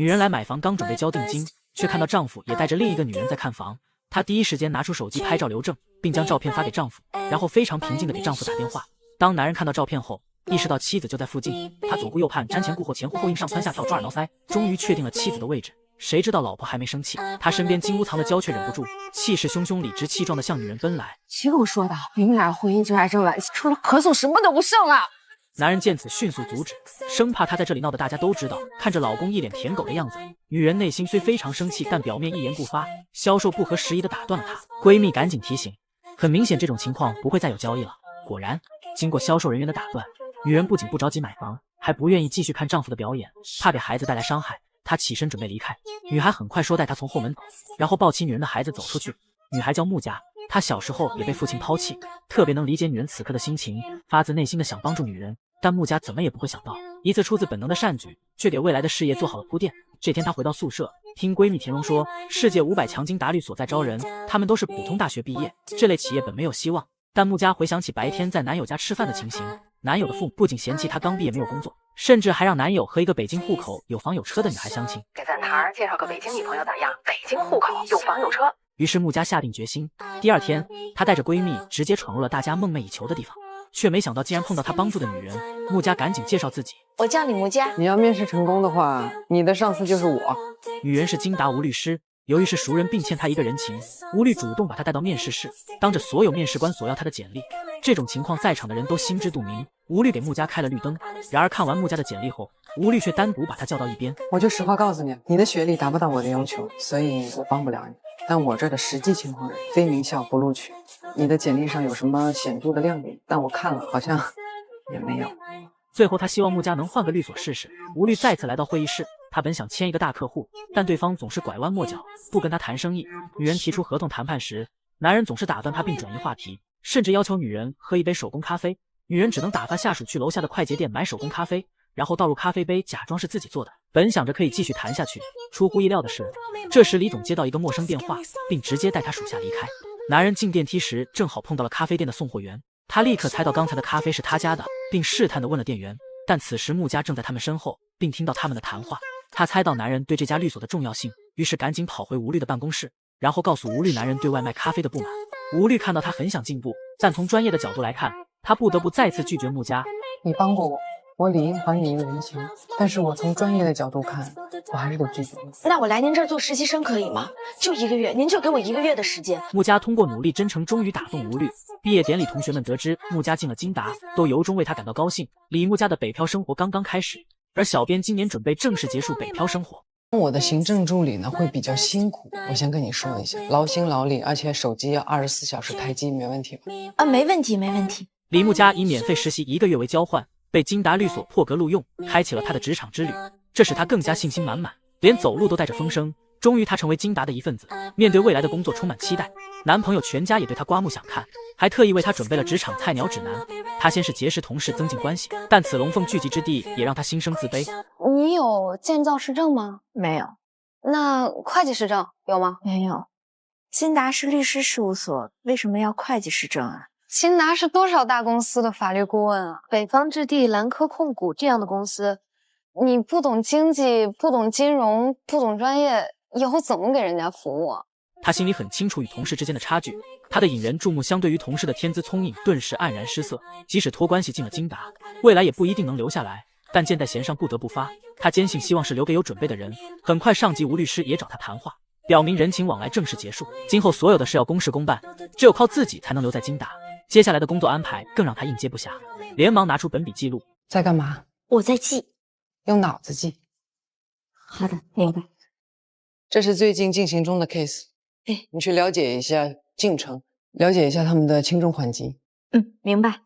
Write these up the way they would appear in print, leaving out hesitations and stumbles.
女人来买房，刚准备交定金，却看到丈夫也带着另一个女人在看房。她第一时间拿出手机拍照留证，并将照片发给丈夫，然后非常平静地给丈夫打电话。当男人看到照片后，意识到妻子就在附近，他左顾右盼，瞻前顾后，前呼后应，上蹿下跳，抓耳挠腮，终于确定了妻子的位置。谁知道老婆还没生气，他身边金屋藏的娇却忍不住，气势汹汹、理直气壮地向女人奔来。就说的，你们俩婚姻就爱这玩意，除了咳嗽什么都不剩了。男人见此迅速阻止，生怕他在这里闹得大家都知道。看着老公一脸舔狗的样子，女人内心虽非常生气，但表面一言不发。销售不合时宜地打断了她，闺蜜赶紧提醒，很明显这种情况不会再有交易了。果然，经过销售人员的打断，女人不仅不着急买房，还不愿意继续看丈夫的表演，怕给孩子带来伤害。她起身准备离开，女孩很快说带她从后门走，然后抱起女人的孩子走出去。女孩叫木佳，她小时候也被父亲抛弃，特别能理解女人此刻的心情，发自内心的想帮助女人。但木佳怎么也不会想到，一次出自本能的善举，却给未来的事业做好了铺垫。这天她回到宿舍，听闺蜜田蓉说，世界500强金达律所在招人，他们都是普通大学毕业，这类企业本没有希望。但木佳回想起白天在男友家吃饭的情形，男友的父母不仅嫌弃她刚毕业没有工作，甚至还让男友和一个北京户口有房有车的女孩相亲。给咱堂介绍个北京女朋友咋样？北京户口，有房有车。于是木佳下定决心，第二天她带着闺蜜直接闯入了大家梦寐以求的地方，却没想到竟然碰到她帮助的女人。木佳赶紧介绍自己，我叫李木佳。你要面试成功的话，你的上司就是我。女人是金达吴律师，由于是熟人并欠她一个人情，吴律主动把她带到面试室，当着所有面试官索要她的简历。这种情况在场的人都心知肚明，吴律给木佳开了绿灯。然而看完木佳的简历后，吴律却单独把她叫到一边。我就实话告诉你，你的学历达不到我的要求，所以我帮不了你。但我这的实际情况是非名校不录取。你的简历上有什么显著的亮点？但我看了好像也没有。最后他希望木佳能换个律所试试。吴律再次来到会议室，他本想签一个大客户，但对方总是拐弯抹角，不跟他谈生意。女人提出合同谈判时，男人总是打断他并转移话题，甚至要求女人喝一杯手工咖啡。女人只能打发下属去楼下的快捷店买手工咖啡，然后倒入咖啡杯，假装是自己做的。本想着可以继续谈下去，出乎意料的是，这时李总接到一个陌生电话，并直接带他属下离开。男人进电梯时正好碰到了咖啡店的送货员，他立刻猜到刚才的咖啡是他家的，并试探地问了店员。但此时木佳正在他们身后，并听到他们的谈话。他猜到男人对这家律所的重要性，于是赶紧跑回吴律的办公室，然后告诉吴律男人对外卖咖啡的不满。吴律看到他很想进步，但从专业的角度来看，他不得不再次拒绝木佳。你帮过我，我理应还你一个人情，但是我从专业的角度看，我还是得拒绝你。那我来您这儿做实习生可以吗？就1个月，您就给我1个月的时间。木佳通过努力真诚，终于打动吴律。毕业典礼，同学们得知木佳进了金达，都由衷为他感到高兴。李木佳的北漂生活刚刚开始，而小编今年准备正式结束北漂生活。我的行政助理呢会比较辛苦，我先跟你说一下，劳心劳力，而且手机要24小时开机，没问题吧？没问题，没问题。李木佳以免费实习1个月为交换，被金达律所破格录用，开启了他的职场之旅。这使他更加信心满满，连走路都带着风声。终于他成为金达的一份子，面对未来的工作充满期待。男朋友全家也对他刮目相看，还特意为他准备了职场菜鸟指南。他先是结识同事增进关系，但此龙凤聚集之地也让他心生自卑。你有建造师证吗？没有。那会计师证有吗？没有。金达是律师事务所，为什么要会计师证啊？金达是多少大公司的法律顾问啊？北方置地、兰科控股这样的公司，你不懂经济，不懂金融，不懂专业，以后怎么给人家服务啊？他心里很清楚与同事之间的差距，他的引人注目相对于同事的天资聪颖顿时黯然失色。即使托关系进了金达，未来也不一定能留下来，但箭在弦上不得不发。他坚信希望是留给有准备的人。很快上级吴律师也找他谈话，表明人情往来正式结束，今后所有的事要公事公办，只有靠自己才能留在金达。接下来的工作安排更让他应接不暇，连忙拿出本笔记录。在干嘛？我在记。用脑子记。好的，明白。这是最近进行中的 case， 你去了解一下进程，了解一下他们的轻重缓急。明白。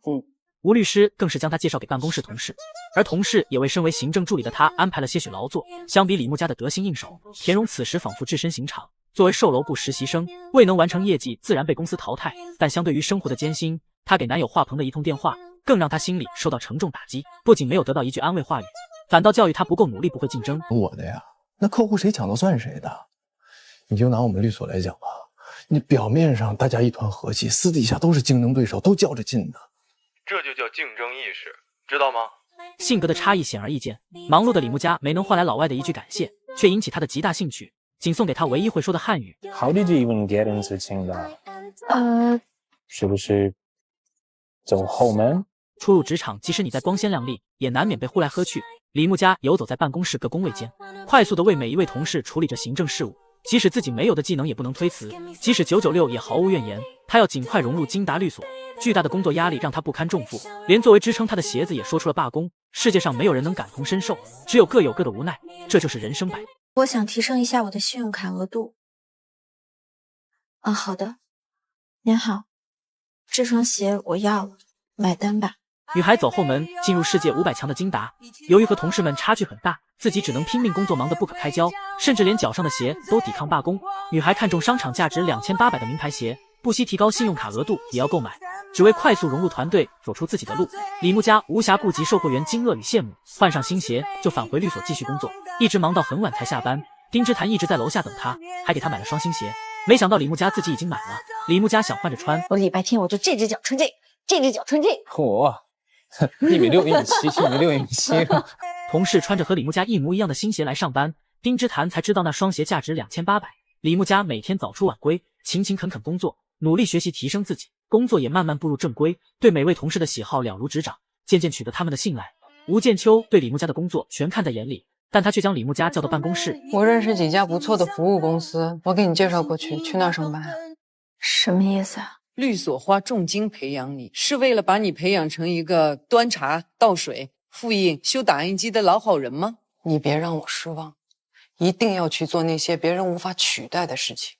吴律师更是将他介绍给办公室同事，而同事也为身为行政助理的他安排了些许劳作。相比李木佳的得心应手，田荣此时仿佛置身刑场。作为售楼部实习生，未能完成业绩，自然被公司淘汰。但相对于生活的艰辛，她给男友华鹏的一通电话，更让她心里受到沉重打击。不仅没有得到一句安慰话语，反倒教育她不够努力，不会竞争。我的呀，那客户谁抢都算谁的。你就拿我们律所来讲吧，你表面上大家一团和气，私底下都是竞争对手，都较着劲的。这就叫竞争意识，知道吗？性格的差异显而易见，忙碌的李木佳没能换来老外的一句感谢，却引起他的极大兴趣，仅送给他唯一会说的汉语。How did you even get into 青岛？是不是走后门？初入职场，即使你再光鲜亮丽，也难免被呼来喝去。李木佳游走在办公室各工位间，快速地为每一位同事处理着行政事务。即使自己没有的技能也不能推辞，即使996也毫无怨言。他要尽快融入金达律所，巨大的工作压力让他不堪重负，连作为支撑他的鞋子也说出了罢工。世界上没有人能感同身受，只有各有各的无奈，这就是人生百态。我想提升一下我的信用卡额度。好的。您好，这双鞋我要了，买单吧。女孩走后门，进入世界500强的金达。由于和同事们差距很大，自己只能拼命工作，忙得不可开交，甚至连脚上的鞋都抵抗罢工。女孩看中商场价值2800的名牌鞋，不惜提高信用卡额度也要购买，只为快速融入团队，走出自己的路。李木佳无暇顾及售货员惊愕与羡慕，换上新鞋就返回律所继续工作，一直忙到很晚才下班。丁之潭一直在楼下等他，还给他买了双新鞋。没想到李木佳自己已经买了，李木佳想换着穿。我礼拜天我就这只脚穿这个，这只脚穿这个。嚯，1.6米，1.7米，1.6米7。同事穿着和李木佳一模一样的新鞋来上班，丁之潭才知道那双鞋价值2800。李木佳每天早出晚归，勤勤恳恳工作，努力学习提升自己，工作也慢慢步入正规，对每位同事的喜好了如指掌，渐渐取得他们的信赖。吴建秋对李木佳的工作全看在眼里，但他却将李木佳叫到办公室。我认识几家不错的服务公司，我给你介绍过去，去那儿上班。什么意思啊？律所花重金培养你，是为了把你培养成一个端茶倒水、复印、修打印机的老好人吗？你别让我失望，一定要去做那些别人无法取代的事情。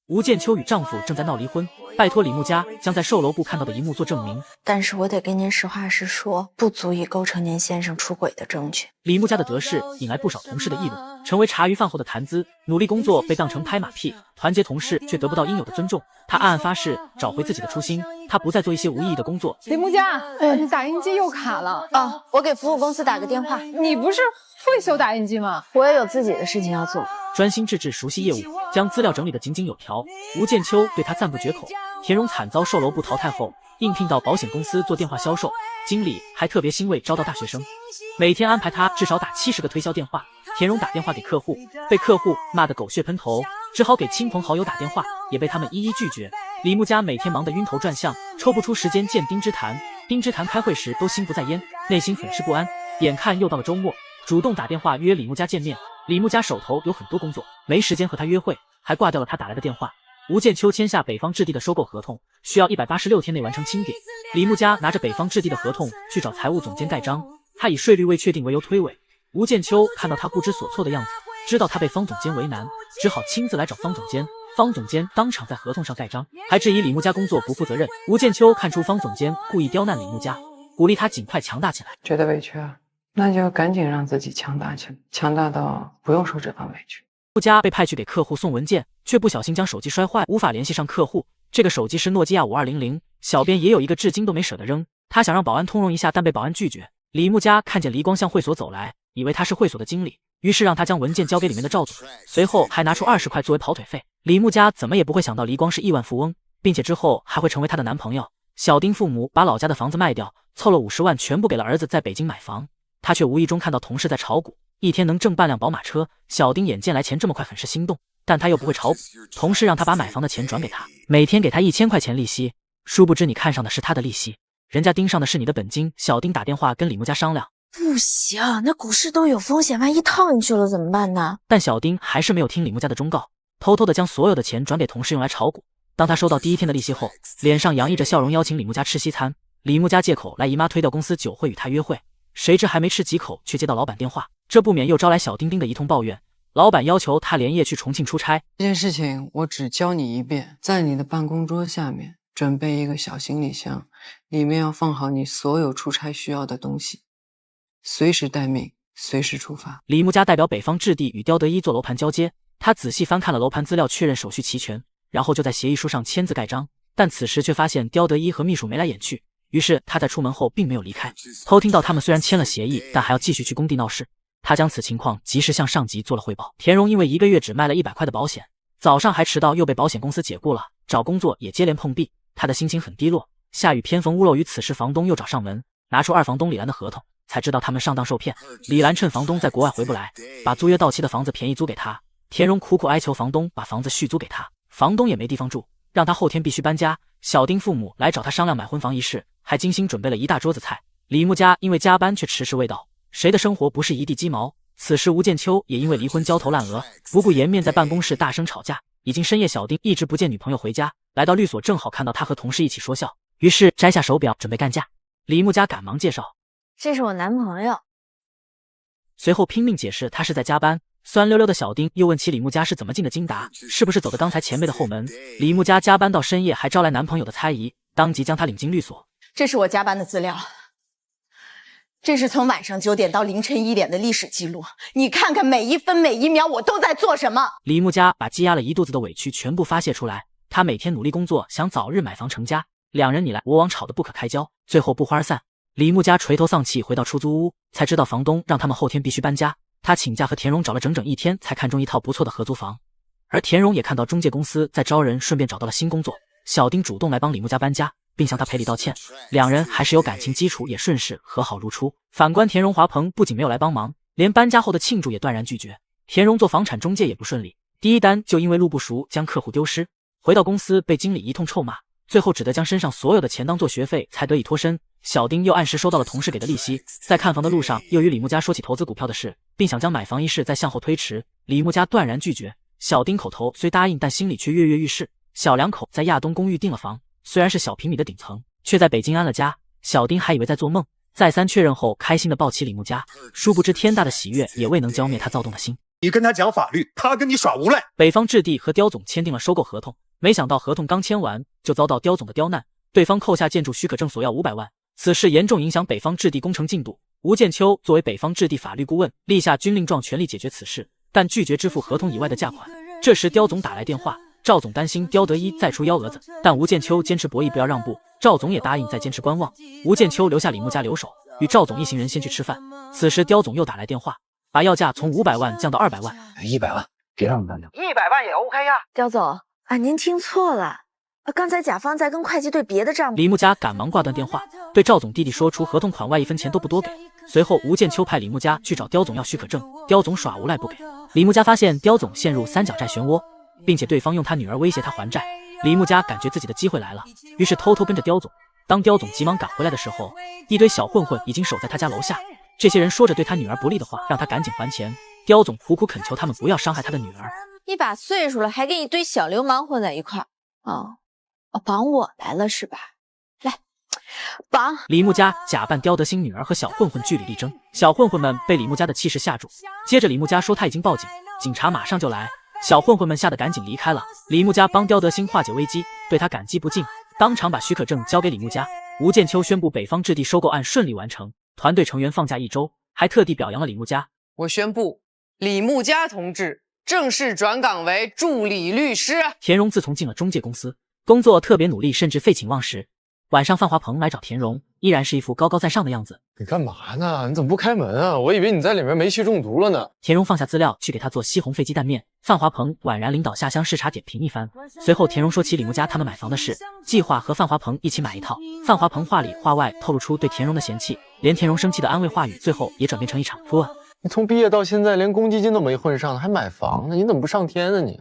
吴建秋与丈夫正在闹离婚，拜托李木佳将在售楼部看到的一幕做证明。但是我得跟您实话实说，不足以构成您先生出轨的证据。李木佳的得势引来不少同事的议论，成为茶余饭后的谈资。努力工作被当成拍马屁，团结同事却得不到应有的尊重。他暗暗发誓找回自己的初心，他不再做一些无意义的工作。李木佳，你打印机又卡了。我给服务公司打个电话。你不是会修打印机吗？我也有自己的事情要做。专心致志熟悉业务，将资料整理得井井有条。吴建秋对他赞不绝口。田荣惨遭售楼部淘汰后，应聘到保险公司做电话销售，经理还特别欣慰招到大学生，每天安排他至少打70个推销电话。田荣打电话给客户，被客户骂得狗血喷头，只好给亲朋好友打电话，也被他们一一拒绝。李木佳每天忙得晕头转向，抽不出时间见丁之潭。丁之潭开会时都心不在焉，内心很是不安。眼看又到了周末，主动打电话约李木佳见面。李木佳手头有很多工作，没时间和他约会，还挂掉了他打来的电话。吴建秋签下北方置地的收购合同，需要186天内完成清点。李木佳拿着北方置地的合同去找财务总监盖章，他以税率未确定为由推诿。吴建秋看到他不知所措的样子，知道他被方总监为难，只好亲自来找方总监。方总监当场在合同上盖章，还质疑李木佳工作不负责任。吴建秋看出方总监故意刁难李木佳，鼓励他尽快强大起来。觉得委屈啊？那就赶紧让自己强大起来，强大到不用受这番委屈。木佳被派去给客户送文件，却不小心将手机摔坏，无法联系上客户。这个手机是诺基亚5200，小编也有一个，至今都没舍得扔。他想让保安通融一下，但被保安拒绝。李木佳看见黎光向会所走来，以为他是会所的经理，于是让他将文件交给里面的赵总，随后还拿出20块作为跑腿费。李木佳怎么也不会想到黎光是亿万富翁，并且之后还会成为他的男朋友。小丁父母把老家的房子卖掉，凑了50万全部给了儿子在北京买房。他却无意中看到同事在炒股，一天能挣半辆宝马车。小丁眼见来钱这么快，很是心动，但他又不会炒股。同事让他把买房的钱转给他，每天给他1000块钱利息。殊不知你看上的是他的利息，人家盯上的是你的本金。小丁打电话跟李木佳商量，不行，那股市都有风险，万一套进去了怎么办呢？但小丁还是没有听李木佳的忠告，偷偷的将所有的钱转给同事用来炒股。当他收到第一天的利息后，脸上洋溢着笑容，邀请李木佳吃西餐。李木佳借口来姨妈推掉公司酒会与他约会，谁知还没吃几口，却接到老板电话，这不免又招来小丁丁的一通抱怨。老板要求他连夜去重庆出差。这件事情我只教你一遍，在你的办公桌下面准备一个小行李箱，里面要放好你所有出差需要的东西，随时待命，随时出发。李木佳代表北方置地与刁德一做楼盘交接，他仔细翻看了楼盘资料，确认手续齐全，然后就在协议书上签字盖章。但此时却发现刁德一和秘书眉来眼去，于是他在出门后并没有离开，偷听到他们虽然签了协议，但还要继续去工地闹事。他将此情况及时向上级做了汇报。田荣因为1个月只卖了100块的保险，早上还迟到，又被保险公司解雇了，找工作也接连碰壁，他的心情很低落。下雨偏逢屋漏雨，此时房东又找上门，拿出二房东李兰的合同，才知道他们上当受骗。李兰趁房东在国外回不来，把租约到期的房子便宜租给他。田荣苦苦哀求房东把房子续租给他，房东也没地方住，让他后天必须搬家。小丁父母来找他商量买婚房一事，还精心准备了一大桌子菜。李木家因为加班却迟迟未到，谁的生活不是一地鸡毛？此时吴建秋也因为离婚焦头烂额，不顾颜面在办公室大声吵架。已经深夜，小丁一直不见女朋友回家，来到律所正好看到他和同事一起说笑，于是摘下手表准备干架。李木家赶忙介绍，这是我男朋友。随后拼命解释他是在加班。酸溜溜的小丁又问起李木家是怎么进的金达，是不是走的刚才前辈的后门。李木家加班到深夜还招来男朋友的猜疑，当即将他领进律所。这是我加班的资料，这是从晚上9点到凌晨1点的历史记录，你看看每一分每一秒我都在做什么。李木家把积压了一肚子的委屈全部发泄出来，他每天努力工作，想早日买房成家，两人你来我往吵得不可开交，最后不欢而散。李木家垂头丧气回到出租屋，才知道房东让他们后天必须搬家。他请假和田荣找了整整1天，才看中一套不错的合租房。而田荣也看到中介公司在招人，顺便找到了新工作。小丁主动来帮李木家搬家，并向他赔礼道歉，两人还是有感情基础，也顺势和好如初。反观田荣、华鹏不仅没有来帮忙，连搬家后的庆祝也断然拒绝。田荣做房产中介也不顺利，第一单就因为路不熟将客户丢失，回到公司被经理一通臭骂，最后只得将身上所有的钱当做学费才得以脱身。小丁又按时收到了同事给的利息，在看房的路上又与李木家说起投资股票的事，并想将买房一事再向后推迟，李木家断然拒绝。小丁口头虽答应，但心里却跃跃欲试。小两口在亚东公寓订了房，虽然是小平米的顶层，却在北京安了家。小丁还以为在做梦，再三确认后开心的抱起李木家，殊不知天大的喜悦也未能浇灭他躁动的心。你跟他讲法律，他跟你耍无赖。北方置地和刁总签订了收购合同，没想到合同刚签完就遭到刁总的刁难，对方扣下建筑许可证索要500万，此事严重影响北方置地工程进度。吴建秋作为北方置地法律顾问，立下军令状全力解决此事，但拒绝支付合同以外的价款。这时刁总打来电话，赵总担心刁德一再出幺蛾子，但吴建秋坚持博弈不要让步，赵总也答应再坚持观望。吴建秋留下李木家留守，与赵总一行人先去吃饭。此时刁总又打来电话，把要价从500万降到200万。100万，别让他讲。100万也 OK 呀。刁总啊，您听错了，刚才甲方在跟会计对别的账目。李木家赶忙挂断电话，对赵总弟弟说出合同款外1分钱都不多给。随后吴建秋派李木家去找刁总要许可证，刁总耍无赖不给。李木家发现刁总陷入三角债漩涡，并且对方用他女儿威胁他还债。李木家感觉自己的机会来了，于是偷偷跟着刁总。当刁总急忙赶回来的时候，一堆小混混已经守在他家楼下，这些人说着对他女儿不利的话，让他赶紧还钱。刁总苦苦恳求他们不要伤害他的女儿。一把岁数了，还跟一堆小流氓混在一块儿，绑我来了是吧？来，绑！李木家假扮刁德兴女儿和小混混据理力争，小混混们被李木家的气势吓住。接着李木家说他已经报警，警察马上就来。小混混们吓得赶紧离开了。李木家帮刁德兴化解危机，对他感激不尽，当场把许可证交给李木家。吴建秋宣布北方置地收购案顺利完成，团队成员放假1周，还特地表扬了李木家。我宣布，李木家同志正式转岗为助理律师。田荣自从进了中介公司，工作特别努力，甚至废寝忘食。晚上范华鹏来找田荣，依然是一副高高在上的样子。你干嘛呢？你怎么不开门啊？我以为你在里面煤气中毒了呢。田荣放下资料去给他做西红柿鸡蛋面，范华鹏宛然领导下乡视察点评一番。随后田荣说起李木家他们买房的事，计划和范华鹏一起买一套。范华鹏话里话外透露出对田荣的嫌弃，连田荣生气的安慰话语最后也转变成一场扑。你从毕业到现在连公积金都没混上，还买房呢？你怎么不上天啊你？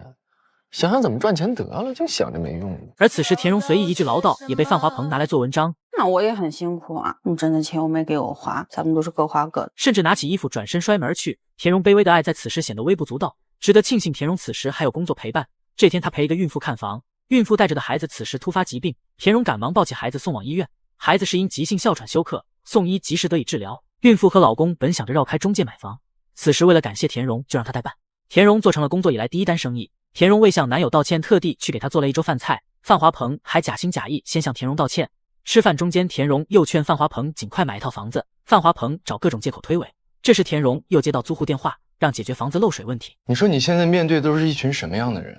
想想怎么赚钱得了，就想着没用的。而此时田荣随意一句唠叨也被范华鹏拿来做文章。那我也很辛苦啊，你挣的钱又没给我花，咱们都是各花各的。甚至拿起衣服转身摔门而去。田荣卑微的爱在此时显得微不足道。值得庆幸田荣此时还有工作陪伴。这天他陪一个孕妇看房，孕妇带着的孩子此时突发疾病，田荣赶忙抱起孩子送往医院。孩子是因急性哮喘休克，送医及时得以治疗。孕妇和老公本想着绕开中介买房，此时为了感谢田荣，就让他代办。田荣做成了工作以来第一单生意。田荣为向男友道歉，特地去给他做了1周饭菜。范华鹏还假心假意先向田荣道歉。吃饭中间，田荣又劝范华鹏尽快买一套房子，范华鹏找各种借口推诿。这时田荣又接到租户电话，让解决房子漏水问题。你说你现在面对都是一群什么样的人？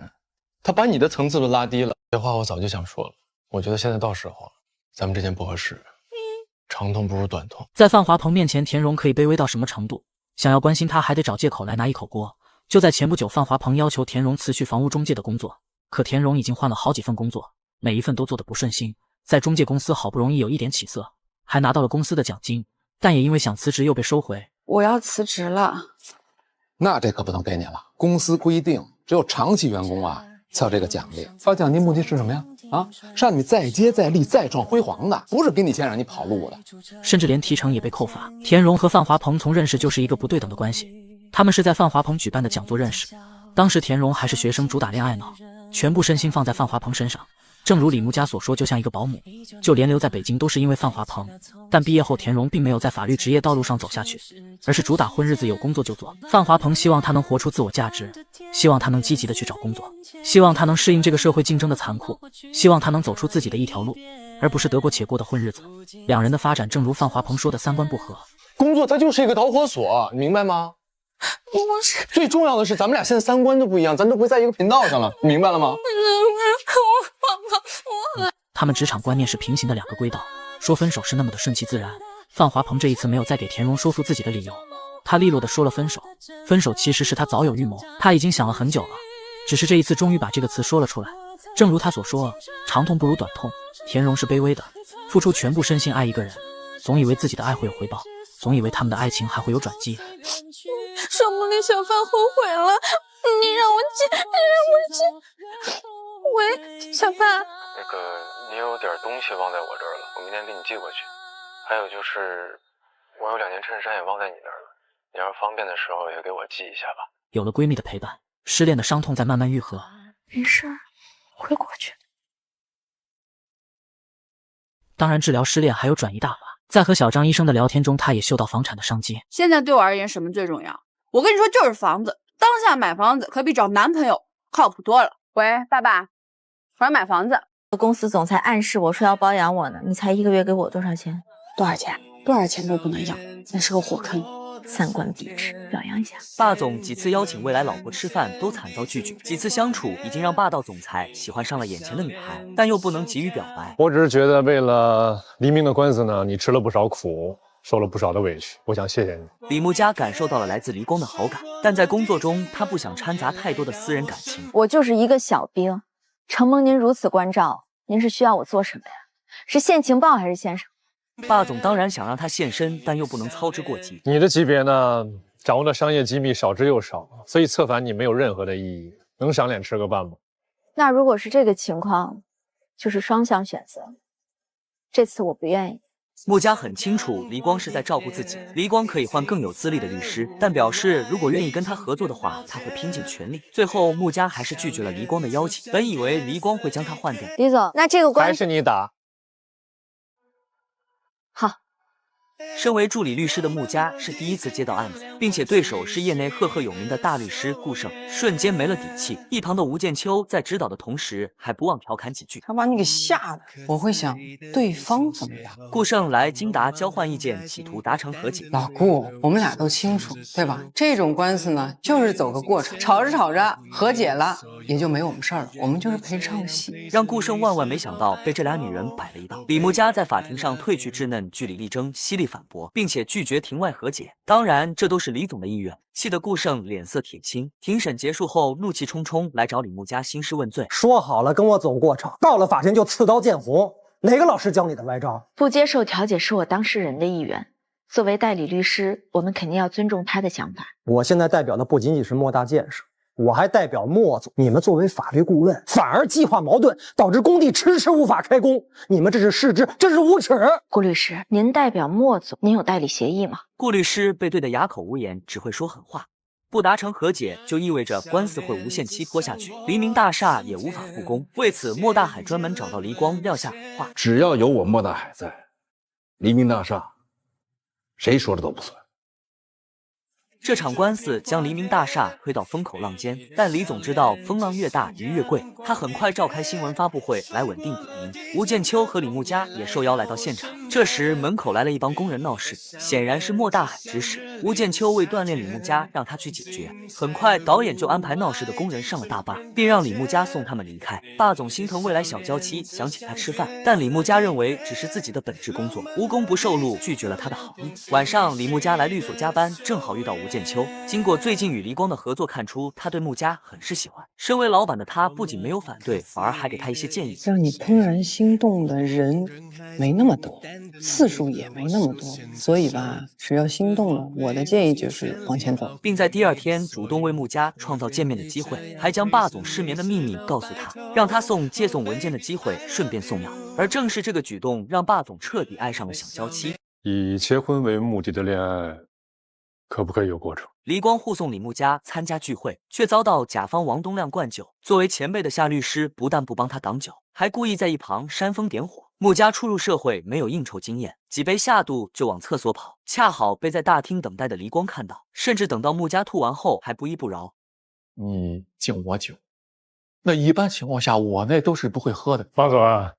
他把你的层次都拉低了。这话我早就想说了，我觉得现在到时候了，咱们之间不合适，长痛不如短痛。在范华鹏面前，田荣可以卑微到什么程度？想要关心他，还得找借口来拿一口锅。就在前不久，范华鹏要求田荣辞去房屋中介的工作，可田荣已经换了好几份工作，每一份都做得不顺心。在中介公司好不容易有一点起色，还拿到了公司的奖金，但也因为想辞职又被收回。我要辞职了。那这可不能给你了，公司规定只有长期员工啊才有这个奖励。发奖金目的是什么呀？是让你再接再厉再创辉煌的，不是给你钱让你跑路的。甚至连提成也被扣罚。田荣和范华鹏从认识就是一个不对等的关系，他们是在范华鹏举办的讲座认识。当时田荣还是学生，主打恋爱脑，全部身心放在范华鹏身上。正如李木佳所说，就像一个保姆，就连留在北京都是因为范华鹏。但毕业后，田荣并没有在法律职业道路上走下去，而是主打混日子，有工作就做。范华鹏希望他能活出自我价值，希望他能积极的去找工作，希望他能适应这个社会竞争的残酷，希望他能走出自己的一条路，而不是得过且过的混日子。两人的发展正如范华鹏说的，三观不合。工作它就是一个导火索，你明白吗？最重要的是，咱们俩现在三观都不一样，咱都不会在一个频道上了，你明白了吗？他们职场观念是平行的两个轨道，说分手是那么的顺其自然。范华鹏这一次没有再给田荣说出自己的理由，他利落的说了分手。分手其实是他早有预谋，他已经想了很久了，只是这一次终于把这个词说了出来。正如他所说，长痛不如短痛。田荣是卑微的，付出全部身心爱一个人，总以为自己的爱会有回报，总以为他们的爱情还会有转机。说不定小范后悔了，你让我接。喂，小范。你有点东西忘在我这儿了，我明天给你寄过去。还有就是，我有2件衬衫也忘在你那儿了，你要是方便的时候也给我寄一下吧。有了闺蜜的陪伴，失恋的伤痛在慢慢愈合。没事，会过去。当然，治疗失恋还有转移大法。在和小张医生的聊天中，他也嗅到房产的商机。现在对我而言，什么最重要？我跟你说，就是房子。当下买房子可比找男朋友靠谱多了。喂，爸爸，我要买房子。公司总裁暗示我说要包养我呢，你才1个月给我多少钱？多少钱？多少钱都不能要，那是个火坑。三观笔直，表扬一下。霸总几次邀请未来老婆吃饭都惨遭拒绝，几次相处已经让霸道总裁喜欢上了眼前的女孩，但又不能急于表白。我只是觉得为了黎明的官司呢，你吃了不少苦，受了不少的委屈，我想谢谢你。李木佳感受到了来自黎光的好感，但在工作中他不想掺杂太多的私人感情。我就是一个小兵，承蒙您如此关照，您是需要我做什么呀？是献情报还是献什么？霸总当然想让他现身，但又不能操之过急。你的级别呢，掌握的商业机密少之又少，所以策反你没有任何的意义。能赏脸吃个饭吗？那如果是这个情况，就是双向选择。这次我不愿意。穆家很清楚黎光是在照顾自己，黎光可以换更有资历的律师，但表示如果愿意跟他合作的话，他会拼尽全力。最后穆家还是拒绝了黎光的邀请，本以为黎光会将他换掉。李总，那这个关还是你打。好。身为助理律师的穆家是第一次接到案子，并且对手是业内赫赫有名的大律师顾胜，瞬间没了底气。一旁的吴建秋在指导的同时，还不忘调侃几句。他把你给吓的，我会想对方怎么样？顾胜来金达交换意见，企图达成和解。老顾，我们俩都清楚，对吧？这种官司呢，就是走个过程，吵着吵着和解了，也就没我们事儿了，我们就是陪唱戏。让顾胜万万没想到被这俩女人摆了一道。李木家在法庭上褪去稚嫩，据理力争，犀利反驳，并且拒绝庭外和解。当然，这都是李总的意愿，气得顾胜脸色铁青。庭审结束后，怒气冲冲来找李木家兴师问罪。说好了跟我走过场，到了法庭就刺刀见红，哪个老师教你的歪招？不接受调解是我当事人的意愿。作为代理律师，我们肯定要尊重他的想法。我现在代表的不仅仅是莫大建设，我还代表莫总。你们作为法律顾问，反而激化矛盾，导致工地迟迟无法开工。你们这是失职，这是无耻。顾律师，您代表莫总，您有代理协议吗？顾律师被对得哑口无言，只会说狠话。不达成和解，就意味着官司会无限期拖下去，黎明大厦也无法复工。为此，莫大海专门找到黎光撂下狠话：只要有我莫大海在，黎明大厦谁说的都不算。这场官司将黎明大厦推到风口浪尖，但李总知道风浪越大鱼越贵，他很快召开新闻发布会来稳定股民。吴建秋和李木家也受邀来到现场。这时门口来了一帮工人闹事，显然是莫大海指使。吴建秋为锻炼李木家，让他去解决。很快导演就安排闹事的工人上了大巴，并让李木家送他们离开。霸总心疼未来小娇妻，想请他吃饭，但李木家认为只是自己的本职工作，无功不受禄，拒绝了他的好意。晚上李木家来律所加班，正好遇到吴建秋。经过最近与黎光的合作，看出他对穆家很是喜欢。身为老板的他不仅没有反对，反而还给他一些建议。让你怦然心动的人没那么多，次数也没那么多，所以吧，只要心动了，我的建议就是往前走。并在第2天主动为穆家创造见面的机会，还将霸总失眠的秘密告诉他，让他接送文件的机会顺便送药。而正是这个举动，让霸总彻底爱上了小娇妻。以结婚为目的的恋爱，可不可以有过程？黎光护送李穆家参加聚会，却遭到甲方王东亮灌酒。作为前辈的夏律师不但不帮他挡酒，还故意在一旁煽风点火。穆家初入社会，没有应酬经验，几杯下肚就往厕所跑，恰好被在大厅等待的黎光看到，甚至等到穆家吐完后还不依不饶。你敬我酒，那一般情况下我那都是不会喝的。王总啊，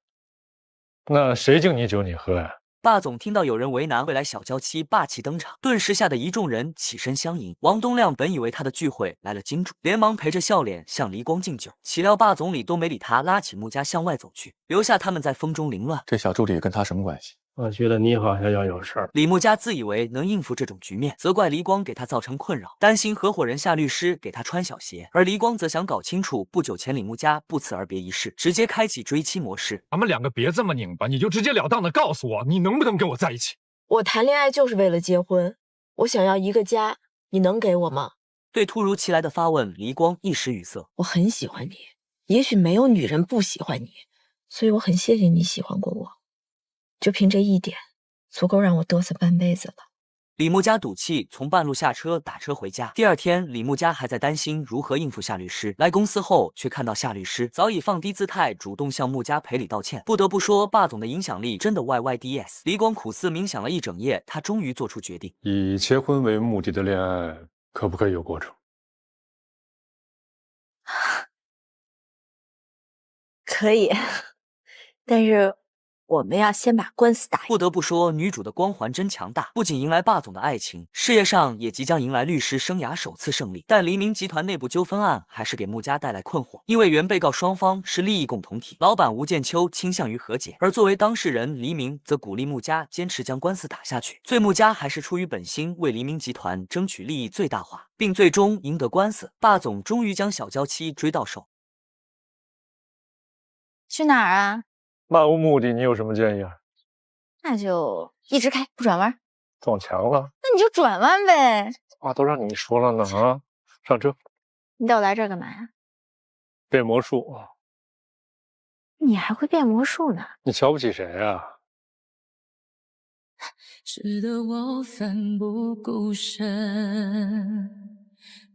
那谁敬你酒你喝呀？霸总听到有人为难未来小娇妻霸气登场，顿时吓得一众人起身相迎。王东亮本以为他的聚会来了金主，连忙陪着笑脸向黎光敬酒，岂料霸总理都没理他，拉起穆家向外走去，留下他们在风中凌乱。这小助理跟他什么关系？我觉得你好像要有事儿。李穆家自以为能应付这种局面，责怪黎光给他造成困扰，担心合伙人夏律师给他穿小鞋，而黎光则想搞清楚不久前李穆家不辞而别一事，直接开启追妻模式。咱们两个别这么拧巴，你就直截了当的告诉我，你能不能跟我在一起？我谈恋爱就是为了结婚，我想要一个家，你能给我吗？对突如其来的发问，黎光一时语塞。我很喜欢你，也许没有女人不喜欢你，所以我很谢谢你喜欢过我，就凭这一点，足够让我嘚瑟半辈子了。李穆家赌气从半路下车打车回家。第2天，李穆家还在担心如何应付夏律师。来公司后，却看到夏律师早已放低姿态，主动向穆家赔礼道歉。不得不说，霸总的影响力真的 YYDS。黎光苦思冥想了一整夜，他终于做出决定：以结婚为目的的恋爱，可不可以有过程？可以，但是我们要先把官司打赢。不得不说，女主的光环真强大，不仅迎来霸总的爱情，事业上也即将迎来律师生涯首次胜利。但黎明集团内部纠纷案还是给穆家带来困惑，因为原被告双方是利益共同体，老板吴建秋倾向于和解，而作为当事人黎明则鼓励穆家坚持将官司打下去。最穆家还是出于本心为黎明集团争取利益最大化，并最终赢得官司。霸总终于将小娇妻追到手。去哪儿啊？漫无目的，你有什么建议啊？那就一直开，不转弯。撞墙了？那你就转弯呗。话都让你说了呢啊！上车。你带我来这儿干嘛呀？变魔术。你还会变魔术呢？你瞧不起谁啊？使得我奋不顾身，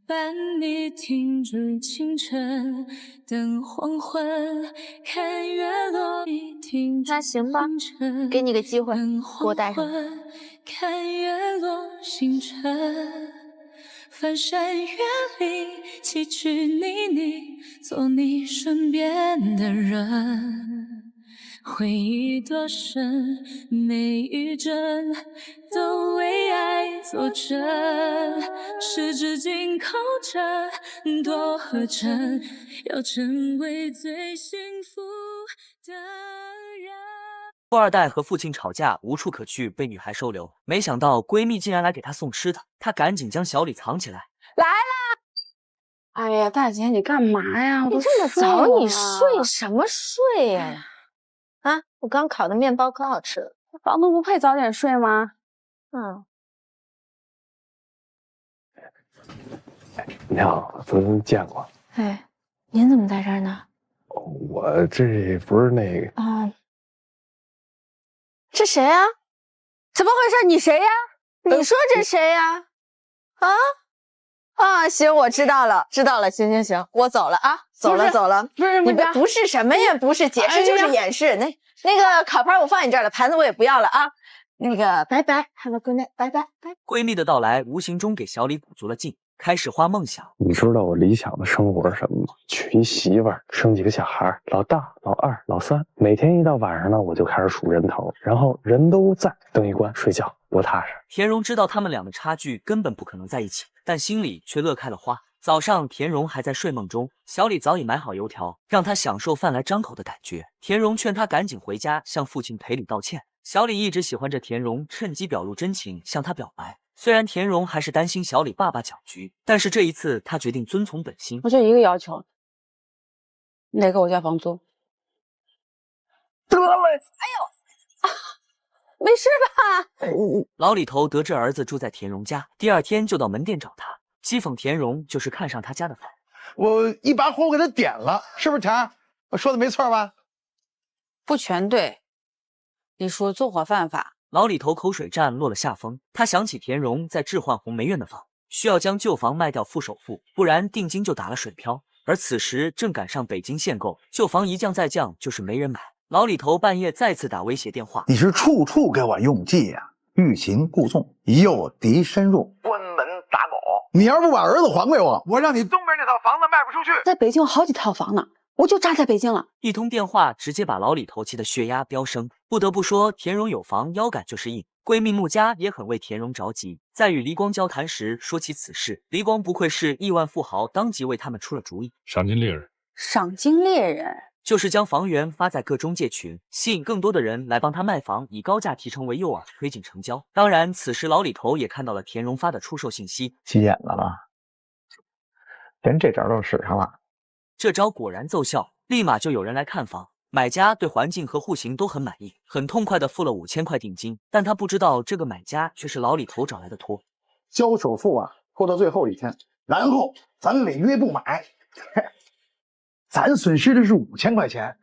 伴你停止清晨，等黄昏，看月落。那行吧，给你个机会，给我带上。看月落星辰，翻山越岭，崎岖泥泞，做你身边的人。回忆多深，每一帧都为爱作证，十指紧扣着，多合真，要成为最幸福的人。富二代和父亲吵架无处可去，被女孩收留，没想到闺蜜竟然来给她送吃的，她赶紧将小李藏起来。来啦！哎呀，大姐，你干嘛呀？你这么早，你睡什么睡呀？啊，我刚烤的面包可好吃了。房东不配早点睡吗？嗯。你好，咱见过。哎，您怎么在这儿呢？我这不是那个啊。这谁呀？怎么回事？你谁呀？你说这谁呀？啊，行，我知道了，行，我走了啊，走了。不是，你不是什么呀？不是解释就是掩饰。那个烤盘我放你这儿了，盘子我也不要了啊。那个拜拜 ，Have a good night， 拜拜。闺蜜的到来无形中给小李鼓足了劲，开始画梦想。你知道我理想的生活是什么吗？娶一媳妇儿，生几个小孩，老大、老二、老三。每天一到晚上呢，我就开始数人头，然后人都在，灯一关，睡觉多踏实。田荣知道他们俩的差距根本不可能在一起，但心里却乐开了花。早上，田荣还在睡梦中，小李早已买好油条，让他享受饭来张口的感觉。田荣劝他赶紧回家，向父亲赔礼道歉。小李一直喜欢着田荣，趁机表露真情，向他表白。虽然田荣还是担心小李爸爸搅局，但是这一次他决定遵从本心。我就一个要求，你得给我交房租。得了，哎呦，没事吧？老李头得知儿子住在田荣家，第二天就到门店找他，讥讽田荣就是看上他家的饭。我一把火我给他点了，是不是田？我说的没错吧？不全对，李叔纵火犯法。老李头口水战落了下风，他想起田荣在置换红梅苑的房，需要将旧房卖掉付首付，不然定金就打了水漂。而此时正赶上北京限购，旧房一降再降，就是没人买。老李头半夜再次打威胁电话，你是处处给我用计呀、欲擒故纵，诱敌深入，关门打狗。你要不把儿子还给我，我让你东边那套房子卖不出去。在北京有好几套房呢，我就扎在北京了。一通电话直接把老李头气得血压飙升。不得不说，田荣有房腰杆就是硬。闺蜜穆佳也很为田荣着急，在与黎光交谈时说起此事，黎光不愧是亿万富豪，当即为他们出了主意。赏金猎人，赏金猎人就是将房源发在各中介群，吸引更多的人来帮他卖房，以高价提成为诱饵，推进成交。当然，此时老李头也看到了田荣发的出售信息，急眼了吧？连这招都使上了。这招果然奏效，立马就有人来看房。买家对环境和户型都很满意，很痛快的付了5000块定金，但他不知道这个买家却是老李头找来的托。交首付啊，拖到最后一天，然后咱违约不买，咱损失的是5000块钱，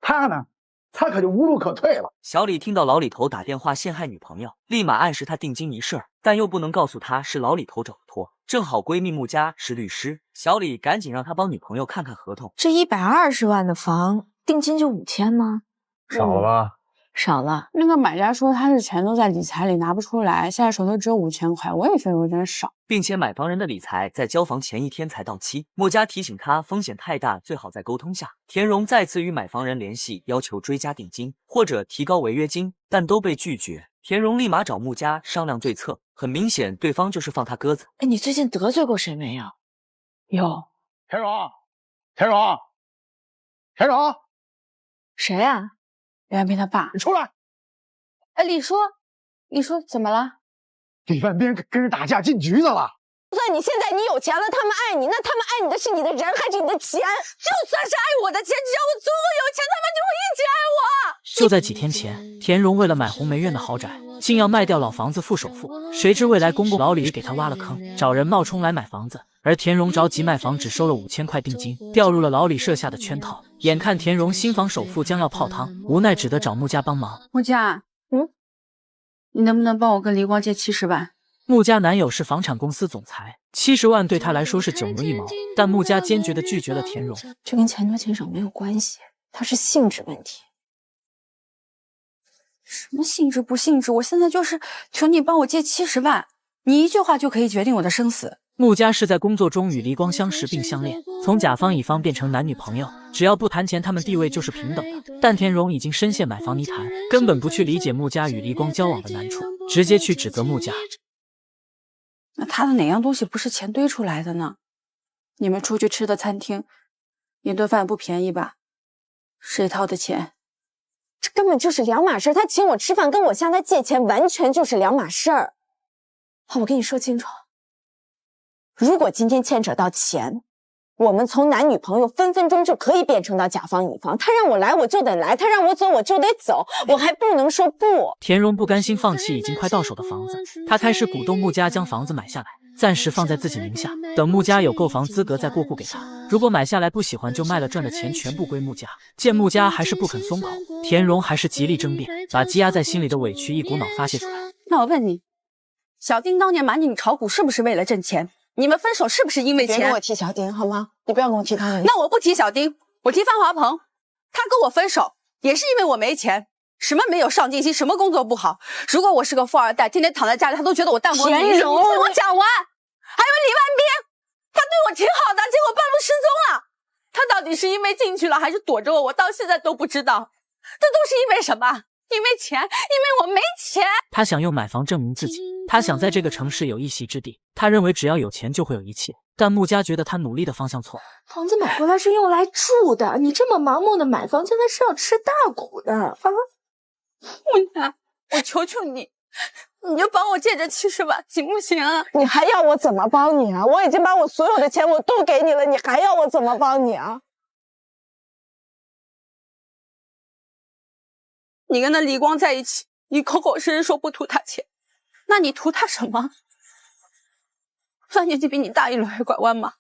他呢，他可就无路可退了。小李听到老李头打电话陷害女朋友，立马暗示他定金一事，但又不能告诉他是老李头找的托。正好闺蜜穆佳是律师，小李赶紧让他帮女朋友看看合同。这120万的房，定金就5000吗？少了吧？少了。那个买家说他是全都在理财里拿不出来，现在手头只有5000块，我也觉得有点少。并且买房人的理财在交房前1天才到期，穆佳提醒他风险太大，最好再沟通下。田荣再次与买房人联系，要求追加定金或者提高违约金，但都被拒绝。田荣立马找穆佳商量对策，很明显对方就是放他鸽子。哎，你最近得罪过谁没有？有。田荣，田荣，田荣，谁啊？袁斌他爸。你出来！哎，李叔怎么了？李万斌跟人打架进局子了。就算你现在你有钱了，他们爱你，那他们爱你的是你的人还是你的钱？就算是爱我的钱，只要我足够有钱，他们就会一起爱我。就在几天前，田荣为了买红梅苑的豪宅，竟要卖掉老房子付首付。谁知未来公公老李给他挖了坑，找人冒充来买房子，而田荣着急卖房，只收了5000块定金，掉入了老李设下的圈套。眼看田荣新房首付将要泡汤，无奈只得找穆佳帮忙。穆佳，你能不能帮我跟黎光借70万？穆佳男友是房产公司总裁，70万对他来说是9牛1毛，但穆佳坚决地拒绝了田荣。这跟钱多钱少没有关系，它是性质问题。什么性质不性质？我现在就是求你帮我借70万，你一句话就可以决定我的生死。穆佳是在工作中与黎光相识并相恋，从甲方乙方变成男女朋友，只要不谈钱，他们地位就是平等的。但田荣已经深陷买房泥潭，根本不去理解穆佳与黎光交往的难处，直接去指责穆佳。那他的哪样东西不是钱堆出来的呢？你们出去吃的餐厅，一顿饭不便宜吧？谁掏的钱？这根本就是两码事。他请我吃饭，跟我向他借钱，完全就是两码事儿。好，我跟你说清楚，如果今天牵扯到钱，我们从男女朋友分分钟就可以变成到甲方乙方。他让我来我就得来，他让我走我就得走，我还不能说不。田荣不甘心放弃已经快到手的房子，他开始鼓动穆佳将房子买下来，暂时放在自己名下，等穆佳有购房资格再过户给他。如果买下来不喜欢就卖了，赚的钱全部归穆佳。见穆佳还是不肯松口，田荣还是极力争辩，把积压在心里的委屈一股脑发泄出来。那我问你，小丁当年瞒着你炒股是不是为了挣钱？你们分手是不是因为钱？别跟我提小丁好吗？你不要跟我提他。那我不提小丁，我提范华鹏。他跟我分手也是因为我没钱，什么没有上进心，什么工作不好。如果我是个富二代，天天躺在家里，他都觉得我淡泊名利。你听我讲完。还有李万斌，他对我挺好的，结果半路失踪了。他到底是因为进去了，还是躲着我？我到现在都不知道。这都是因为什么？因为钱，因为我没钱。他想用买房证明自己，他想在这个城市有一席之地。他认为只要有钱就会有一切，但穆佳觉得他努力的方向错。房子买回来是用来住的，你这么盲目的买房，将来是要吃大苦的啊！穆佳，我求求你，你就帮我借这70万，行不行啊？你还要我怎么帮你啊？我已经把我所有的钱我都给你了，你还要我怎么帮你啊？你跟那李光在一起，你口口声声说不图他钱，那你图他什么？算年纪比你大一轮还拐弯吗？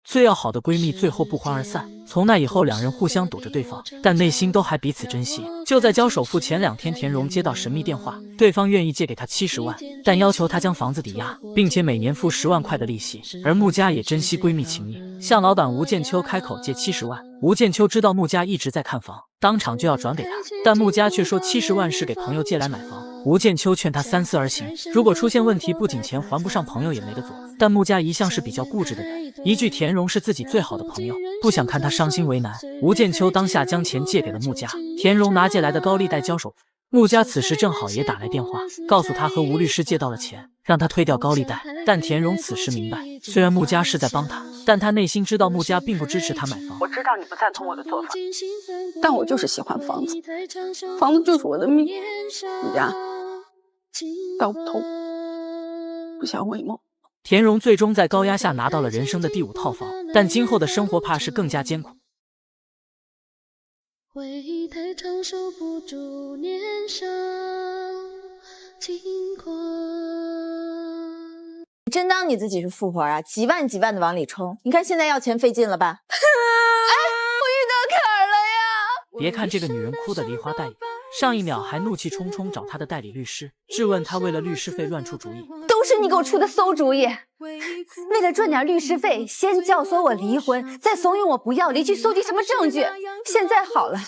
最要好的闺蜜最后不欢而散。从那以后，两人互相躲着对方，但内心都还彼此珍惜。就在交首付前2天，田荣接到神秘电话，对方愿意借给他70万，但要求他将房子抵押，并且每年付10万块的利息。而穆家也珍惜闺蜜情谊，向老板吴建秋开口借70万。吴建秋知道穆家一直在看房，当场就要转给他，但穆家却说70万是给朋友借来买房。吴建秋劝他三思而行，如果出现问题，不仅钱还不上，朋友也没得做。但穆家一向是比较固执的人，一句田荣是自己最好的朋友，不想看他伤心为难。吴建秋当下将钱借给了穆家，田荣拿借来的高利贷交首付。穆家此时正好也打来电话，告诉他和吴律师借到了钱，让他退掉高利贷。但田荣此时明白，虽然穆家是在帮他，但他内心知道穆家并不支持他买房。我知道你不赞同我的做法，但我就是喜欢房子，房子就是我的命。穆家，道不同，不相为谋。田荣最终在高压下拿到了人生的第5套房，但今后的生活怕是更加艰苦。回忆太长，守不住年少轻狂。你真当你自己是富婆啊？几万几万的往里冲，你看现在要钱费劲了吧？哎，我遇到坎儿了呀！别看这个女人哭得梨花带雨，上一秒还怒气冲冲找她的代理律师，质问她为了律师费乱出主意。都是你给我出的馊主意！为了赚点律师费，先教唆我离婚，再怂恿我不要离，去搜集什么证据？现在好了，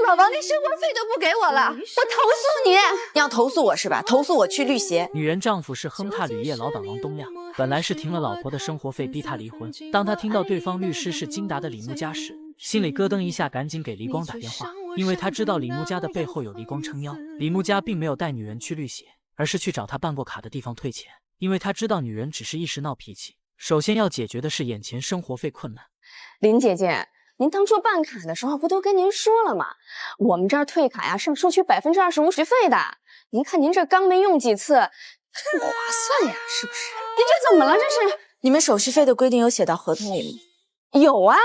老王连生活费都不给我了，我投诉你！你要投诉我是吧？投诉我去律协。女人丈夫是亨踏铝业老板王东亮，本来是停了老婆的生活费逼他离婚。当他听到对方律师是金达的李木家时，心里咯噔一下，赶紧给李光打电话，因为他知道李木家的背后有李光撑腰。李木家并没有带女人去律协，而是去找他办过卡的地方退钱，因为他知道女人只是一时闹脾气，首先要解决的是眼前生活费困难。林姐姐，您当初办卡的时候不都跟您说了吗？我们这儿退卡呀是收取25%学费的。您看您这刚没用几次，不划算呀，是不是？您这怎么了？这是你们手续费的规定有写到合同里吗？有啊。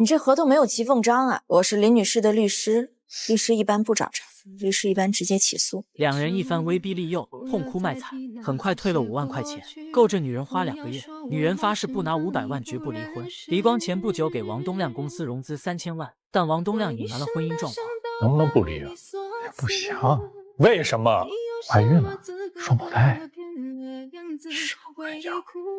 你这合同没有骑缝章啊！我是林女士的律师，律师一般不找茬，律师一般直接起诉。两人一番威逼利诱，痛哭卖惨，很快退了5万块钱，够这女人花2个月。女人发誓不拿500万绝不离婚。李光前不久给王东亮公司融资3000万，但王东亮隐瞒了婚姻状况。能不能不离啊？不行，为什么？怀孕了，双胞胎。什么玩意儿？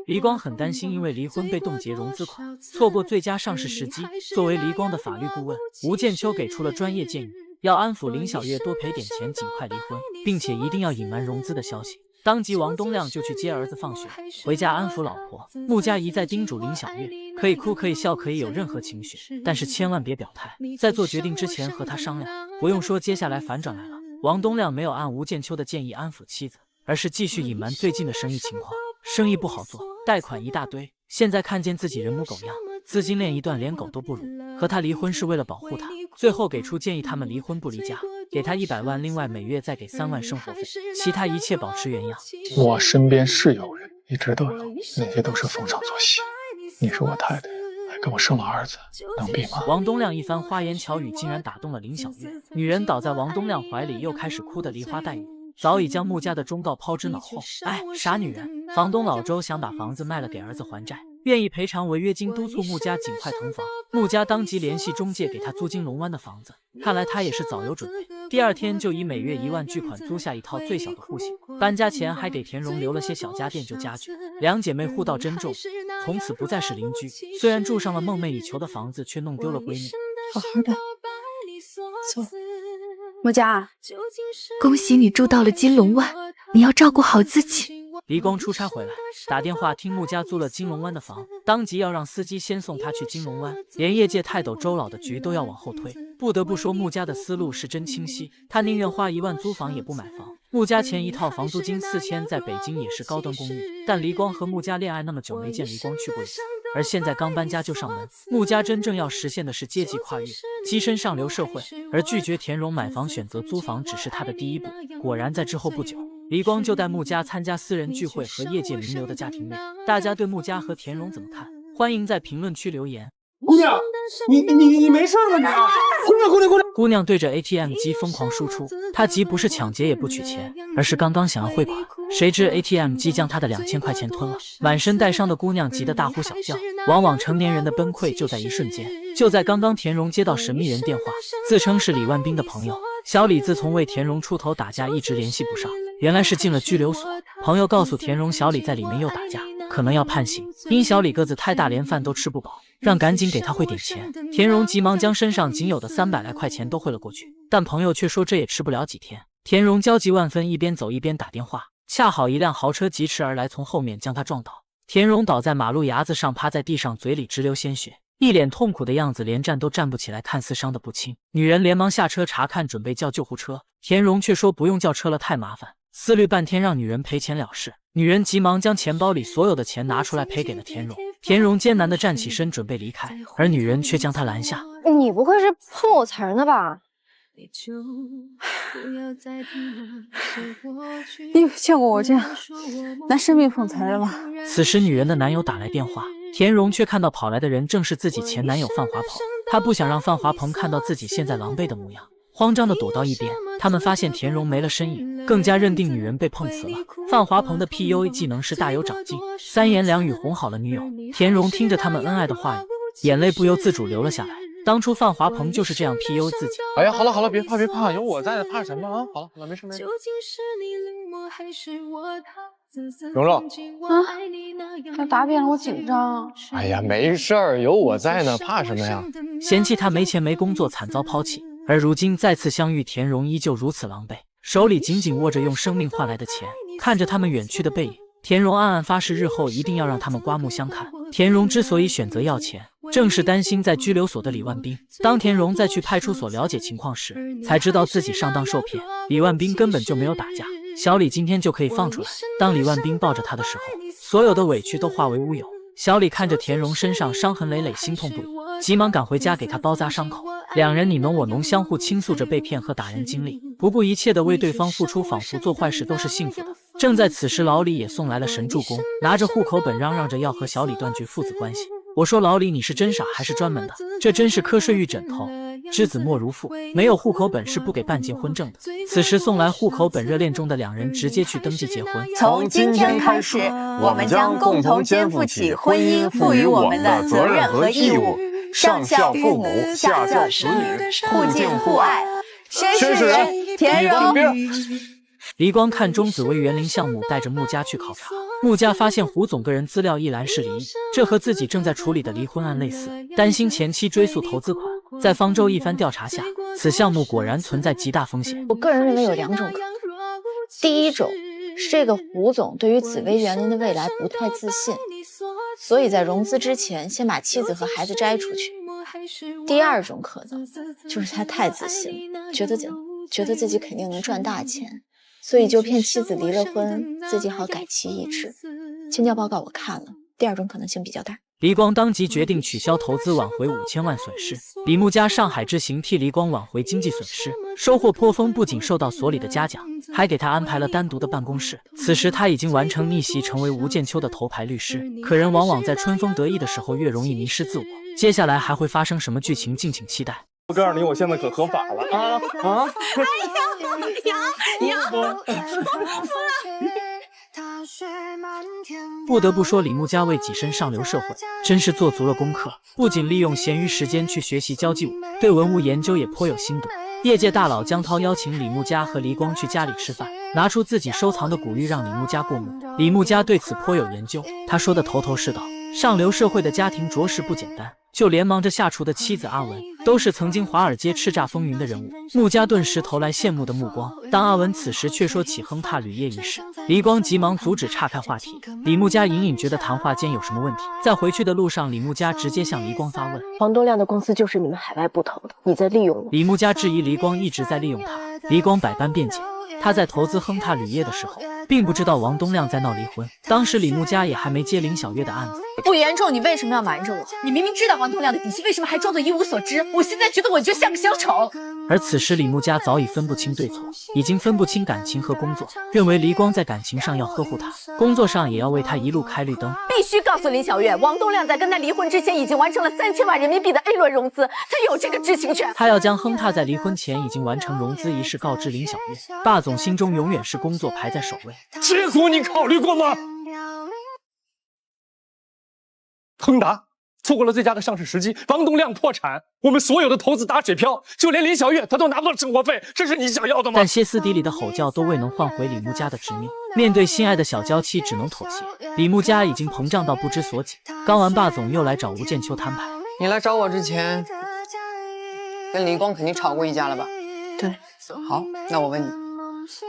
黎光很担心，因为离婚被冻结融资款，错过最佳上市时机。作为黎光的法律顾问，吴建秋给出了专业建议，要安抚林小月多赔点钱，尽快离婚，并且一定要隐瞒融资的消息。当即王东亮就去接儿子放学，回家安抚老婆。穆家一再叮嘱林小月，可以哭可以笑可以有任何情绪，但是千万别表态，在做决定之前和他商量。不用说，接下来反转来了，王东亮没有按吴建秋的建议安抚妻子，而是继续隐瞒最近的生意情况。生意不好做，贷款一大堆，现在看见自己人模狗样，资金链一断，连狗都不如。和他离婚是为了保护他，最后给出建议他们离婚不离家，给他100万，另外每月再给3万生活费，其他一切保持原样。我身边是有人，一直都有，那些都是逢场作戏。你是我太太，还跟我生了儿子，能比吗？王东亮一番花言巧语竟然打动了林小月，女人倒在王东亮怀里，又开始哭得梨花带雨，早已将穆家的忠告抛之脑后。哎，傻女人！房东老周想把房子卖了给儿子还债，愿意赔偿违约金，督促穆家尽快腾房。穆家当即联系中介给他租金龙湾的房子，看来他也是早有准备。第2天就以每月1万巨款租下一套最小的户型，搬家前还给田荣留了些小家电旧家具。两姐妹互道珍重，从此不再是邻居。虽然住上了梦寐以求的房子，却弄丢了闺蜜。好好的，走。穆家，恭喜你住到了金龙湾，你要照顾好自己。黎光出差回来，打电话听穆家租了金龙湾的房，当即要让司机先送他去金龙湾，连业界泰斗周老的局都要往后推。不得不说，穆家的思路是真清晰，他宁愿花1万租房也不买房。穆家前一套房租金4000，在北京也是高端公寓，但黎光和穆家恋爱那么久，没见黎光去过一次。而现在刚搬家就上门，穆家真正要实现的是阶级跨越，跻身上流社会，而拒绝田荣买房选择租房只是他的第一步。果然在之后不久，黎光就带穆家参加私人聚会和业界名流的家庭恋。大家对穆家和田荣怎么看？欢迎在评论区留言。姑娘，你没事吧你？姑娘。姑娘对着 ATM 机疯狂输出，她急不是抢劫也不取钱，而是刚刚想要汇款，谁知 ATM 机将她的2000块钱吞了。满身带伤的姑娘急得大呼小叫。往往成年人的崩溃就在一瞬间。就在刚刚，田荣接到神秘人电话，自称是李万斌的朋友。小李自从为田荣出头打架，一直联系不上，原来是进了拘留所。朋友告诉田荣，小李在里面又打架，可能要判刑。因小李个子太大，连饭都吃不饱，让赶紧给他汇点钱。田荣急忙将身上仅有的300来块钱都汇了过去，但朋友却说这也吃不了几天。田荣焦急万分，一边走一边打电话。恰好一辆豪车疾驰而来，从后面将他撞倒。田荣倒在马路牙子上，趴在地上，嘴里直流鲜血，一脸痛苦的样子，连站都站不起来，看似伤得不轻。女人连忙下车查看，准备叫救护车。田荣却说不用叫车了，太麻烦。思虑半天，让女人赔钱了事。女人急忙将钱包里所有的钱拿出来赔给了田荣。田荣艰难地站起身准备离开，而女人却将他拦下。你不会是碰我瓷儿呢吧？你有见过我这样拿生命碰瓷儿的吗？此时女人的男友打来电话，田荣却看到跑来的人正是自己前男友范华鹏。他不想让范华鹏看到自己现在狼狈的模样，慌张地躲到一边。他们发现田荣没了身影，更加认定女人被碰瓷了。范华鹏的 PUA 技能是大有长进，三言两语哄好了女友。田荣听着他们恩爱的话语，眼泪不由自主流了下来。当初范华鹏就是这样 PUA 自己。哎呀，好了好了，别怕别怕，有我在的，怕什么啊？好了好了，没事没事。蓉蓉啊，他答辩了，我紧张。哎呀，没事儿，有我在呢，怕什么呀？嫌弃他没钱没工作，惨遭抛弃，而如今再次相遇，田荣依旧如此狼狈，手里紧紧握着用生命换来的钱，看着他们远去的背影，田荣暗暗发誓，日后一定要让他们刮目相看。田荣之所以选择要钱，正是担心在拘留所的李万斌。当田荣再去派出所了解情况时，才知道自己上当受骗，李万斌根本就没有打架，小李今天就可以放出来。当李万斌抱着他的时候，所有的委屈都化为乌有。小李看着田荣身上伤痕累累，心痛不已，急忙赶回家给他包扎伤口。两人你侬我侬，相互倾诉着被骗和打人经历，不顾一切的为对方付出，仿佛做坏事都是幸福的。正在此时，老李也送来了神助攻，拿着户口本嚷嚷着要和小李断绝父子关系。我说老李，你是真傻还是专门的？这真是瞌睡欲枕头，知子莫如父，没有户口本是不给办结婚证的。此时送来户口本，热恋中的两人直接去登记结婚。从今天开始，我们将共同肩负起婚姻赋予我们的责任和义务，上孝父母，下教子女，互敬互爱。宣誓人田荣。黎光看中紫薇园林项目，带着穆家去考察。穆家发现胡总个人资料一栏是离异，这和自己正在处理的离婚案类似，担心前妻追诉投资款。在方舟一番调查下，此项目果然存在极大风险。我个人认为有2种可能，第一种是这个胡总对于紫薇园林的未来不太自信，所以在融资之前先把妻子和孩子摘出去。第二种可能就是他太自信了，觉得自己肯定能赚大钱，所以就骗妻子离了婚，自己好改其意志。尽调报告我看了，第二种可能性比较大。黎光当即决定取消投资，挽回5000万损失。李木家上海之行替黎光挽回经济损失，收获颇丰，不仅受到所里的嘉奖，还给他安排了单独的办公室。此时他已经完成逆袭，成为吴建秋的头牌律师。可人往往在春风得意的时候越容易迷失自我，接下来还会发生什么剧情，敬请期待。我告诉你，我现在可合法了啊！不得不说，李木家为跻身上流社会，真是做足了功课。不仅利用闲余时间去学习交际舞，对文物研究也颇有心得。业界大佬江涛邀请李木家和黎光去家里吃饭，拿出自己收藏的古玉让李木家过目。李木家对此颇有研究，他说的头头是道。上流社会的家庭着实不简单，就连忙着下厨的妻子阿文，都是曾经华尔街叱咤风云的人物。穆家顿时投来羡慕的目光。当阿文此时却说起亨踏铝业一事，黎光急忙阻止，岔开话题。李木家隐隐觉得谈话间有什么问题。在回去的路上，李木家直接向黎光发问：王东亮的公司就是你们海外部投的，你在利用我？李木家质疑黎光一直在利用他，黎光百般辩解。他在投资亨踏铝业的时候，并不知道王东亮在闹离婚，当时李木家也还没接林小月的案子。不严重，你为什么要瞒着我？你明明知道王东亮的底细，为什么还装作一无所知？我现在觉得我就像个小丑。而此时李木家早已分不清对错，已经分不清感情和工作，认为黎光在感情上要呵护他，工作上也要为他一路开绿灯。必须告诉林小月，王东亮在跟他离婚之前已经完成了3000万人民币的 A 轮融资，他有这个知情权。他要将亨踏在离婚前已经完成融资一事告知林小月。霸总心中永远是工作排在首位。结果你考虑过吗？亨达错过了最佳的上市时机，王东亮破产，我们所有的投资打水漂，就连林小月她都拿不到生活费，这是你想要的吗？但歇斯底里的吼叫都未能换回李木家的执念，面对心爱的小娇妻只能妥协。李木家已经膨胀到不知所起，刚完霸总又来找吴建秋摊牌。你来找我之前，跟黎光肯定吵过一架了吧？对。好，那我问你，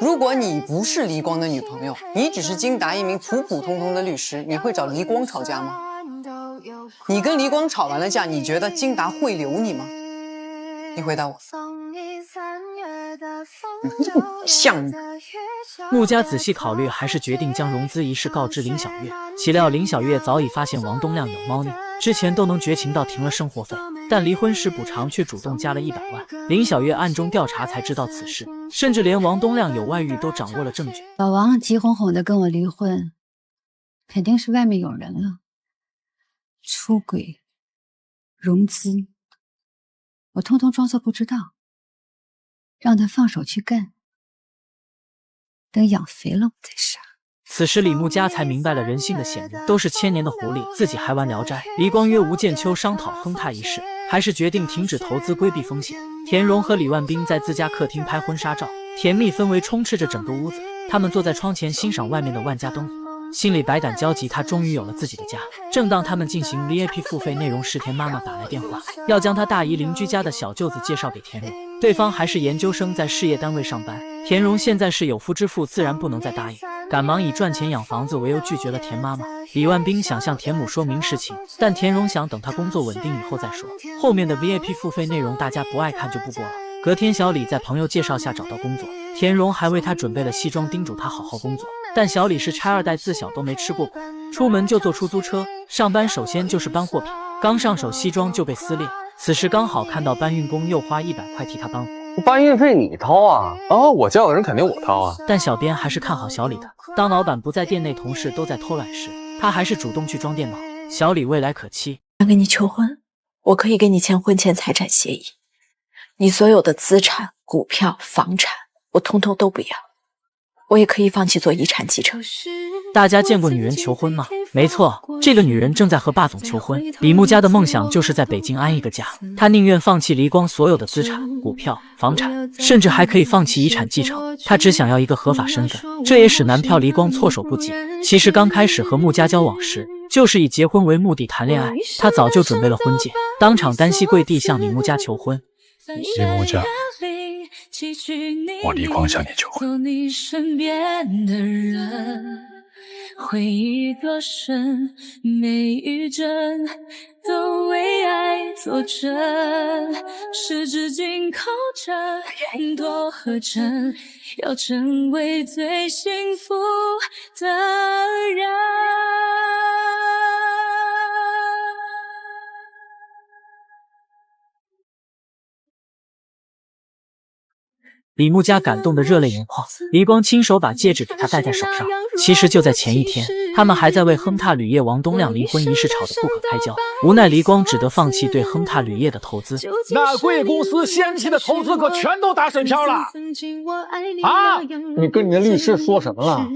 如果你不是黎光的女朋友，你只是金达一名普普通通的律师，你会找黎光吵架吗？你跟黎光吵完了架，你觉得金达会留你吗？你回答我。像你。穆家仔细考虑，还是决定将融资一事告知林小月。岂料林小月早已发现王东亮有猫腻，之前都能绝情到停了生活费，但离婚时补偿却主动加了100万。林小月暗中调查才知道此事，甚至连王东亮有外遇都掌握了证据。老王急哄哄的跟我离婚，肯定是外面有人了，出轨、融资，我通通装作不知道，让他放手去干，等养肥了我再杀。此时李木家才明白了人性的险恶，都是千年的狐狸，自己还玩聊斋。黎光约吴建秋商讨亨踏一事，还是决定停止投资，规避风险。田荣和李万斌在自家客厅拍婚纱照，甜蜜氛围充斥着整个屋子。他们坐在窗前欣赏外面的万家灯火，心里百感交集。他终于有了自己的家。正当他们进行 VIP 付费内容时，田妈妈打来电话，要将他大姨邻居家的小舅子介绍给田荣。对方还是研究生，在事业单位上班。田荣现在是有夫之妇，自然不能再答应，赶忙以赚钱养房子为由拒绝了田妈妈。李万斌想向田母说明实情，但田荣想等他工作稳定以后再说。后面的 VIP 付费内容大家不爱看就不播了。隔天，小李在朋友介绍下找到工作，田荣还为他准备了西装，叮嘱他好好工作。但小李是拆二代，自小都没吃过苦，出门就坐出租车，上班首先就是搬货品，刚上手西装就被撕裂。此时刚好看到搬运工又花100块替他搬货，搬运费你掏啊？哦，我叫的人肯定我掏啊。但小编还是看好小李的，当老板不在，店内同事都在偷懒时，他还是主动去装电脑。小李未来可期，想跟你求婚，我可以给你签婚前财产协议，你所有的资产、股票、房产，我通通都不要，我也可以放弃做遗产继承。大家见过女人求婚吗？没错，这个女人正在和霸总求婚。李木家的梦想就是在北京安一个家，她宁愿放弃黎光所有的资产、股票、房产，甚至还可以放弃遗产继承。她只想要一个合法身份，这也使男票黎光措手不及。其实刚开始和穆家交往时，就是以结婚为目的谈恋爱，他早就准备了婚戒，当场单膝跪地向李木家求婚。李木家，我黎光向你求婚。回忆多深，每一帧都为爱作证，十指紧扣着，多合真，要成为最幸福的人。李木家感动得热泪盈眶，黎光亲手把戒指给他戴在手上。其实就在前一天，他们还在为亨踏铝业王东亮离婚一事吵得不可开交，无奈黎光只得放弃对亨踏铝业的投资。那贵公司先期的投资可全都打水漂了啊！你跟你的律师说什么了？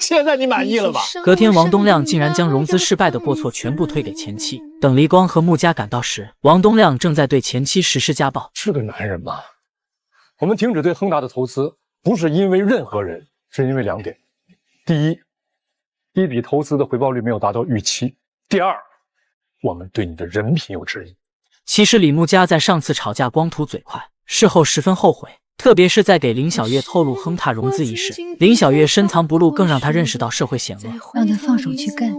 现在你满意了吧？隔天，王东亮竟然将融资失败的过错全部推给前妻。等黎光和穆家赶到时，王东亮正在对前妻实施家暴。是个男人吗？我们停止对亨达的投资，不是因为任何人，是因为2点：第一，一笔投资的回报率没有达到预期；第二，我们对你的人品有质疑。其实李木家在上次吵架光图嘴快，事后十分后悔，特别是在给林小月透露亨踏融资一事，林小月深藏不露，更让他认识到社会险恶，让他放手去干，